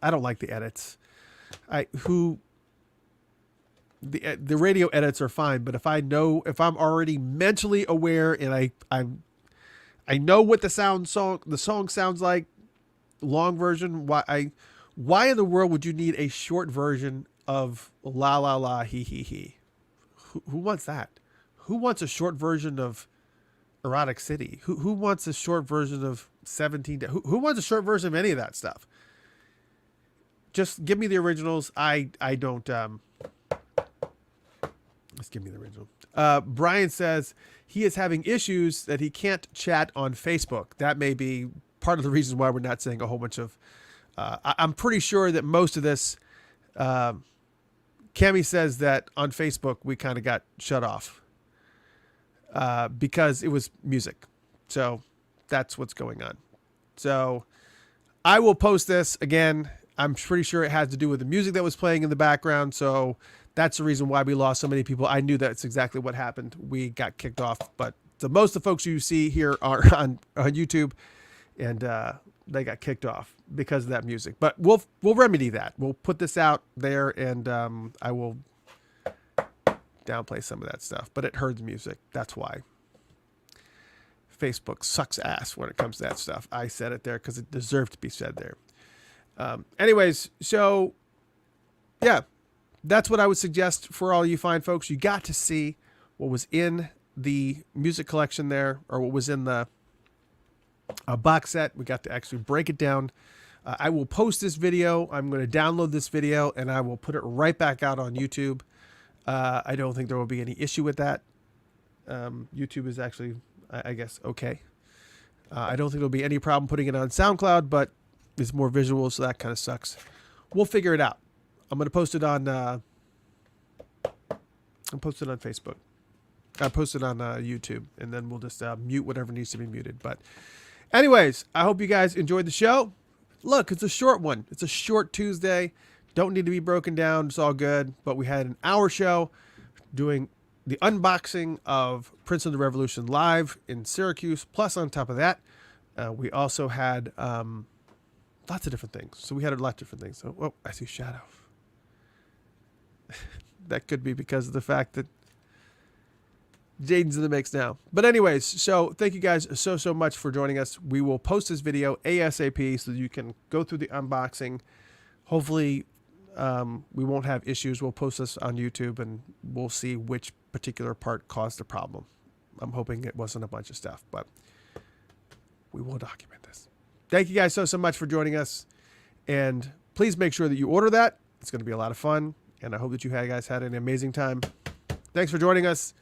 don't like the edits. The radio edits are fine, but if I'm already mentally aware and I know what the song sounds like, long version, why in the world would you need a short version of La La La He He He? Who wants that? Who wants a short version of Erotic City? Who wants a short version of 17? Who wants a short version of any of that stuff? Just give me the originals. I don't. Just give me the original. Brian says he is having issues that he can't chat on Facebook. That may be part of the reason why we're not seeing a whole bunch of. I'm pretty sure that most of this. Cami says that on Facebook we kind of got shut off because it was music. So that's what's going on. So I will post this again. I'm pretty sure it has to do with the music that was playing in the background. So that's the reason why we lost so many people. I knew that's exactly what happened. We got kicked off, but most of the folks you see here are on YouTube, and they got kicked off because of that music. But we'll remedy that. We'll put this out there, and I will downplay some of that stuff. But it heard the music. That's why. Facebook sucks ass when it comes to that stuff. I said it there because it deserved to be said there. Anyways, so yeah, that's what I would suggest for all you fine folks. You got to see what was in the music collection there, or what was in the box set. We got to actually break it down. I will post this video. I'm going to download this video and I will put it right back out on YouTube. I don't think there will be any issue with that. YouTube is actually, I guess, okay. I don't think there'll be any problem putting it on SoundCloud, but it's more visual, so that kind of sucks. We'll figure it out. I'm going to post it on Facebook. I post it on YouTube, and then we'll just mute whatever needs to be muted. But anyways, I hope you guys enjoyed the show. Look, it's a short one. It's a short Tuesday. Don't need to be broken down. It's all good. But we had an hour show doing the unboxing of Prince of the Revolution live in Syracuse. Plus, on top of that, we also had lots of different things. So we had a lot of different things. So, oh, I see shadow. That could be because of the fact that Jaden's in the mix now. But anyways, so thank you guys so much for joining us. We will post this video ASAP so that you can go through the unboxing. Hopefully, we won't have issues. We'll post this on YouTube, and we'll see which particular part caused the problem. I'm hoping it wasn't a bunch of stuff, but we will document this. Thank you guys so much for joining us. And please make sure that you order that. It's going to be a lot of fun. And I hope that you guys had an amazing time. Thanks for joining us.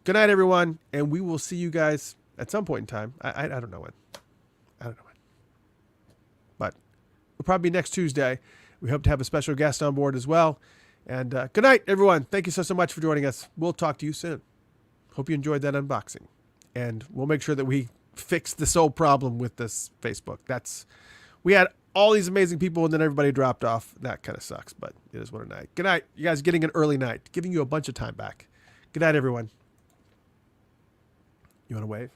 Good night, everyone. And we will see you guys at some point in time. I don't know when. I don't know when. But it'll probably be next Tuesday. We hope to have a special guest on board as well. And good night, everyone. Thank you so much for joining us. We'll talk to you soon. Hope you enjoyed that unboxing. And we'll make sure that we fix this whole problem with this Facebook. We had all these amazing people, and then everybody dropped off. That kind of sucks, but it is what a night. Good night. You guys are getting an early night, giving you a bunch of time back. Good night, everyone. You want to wave?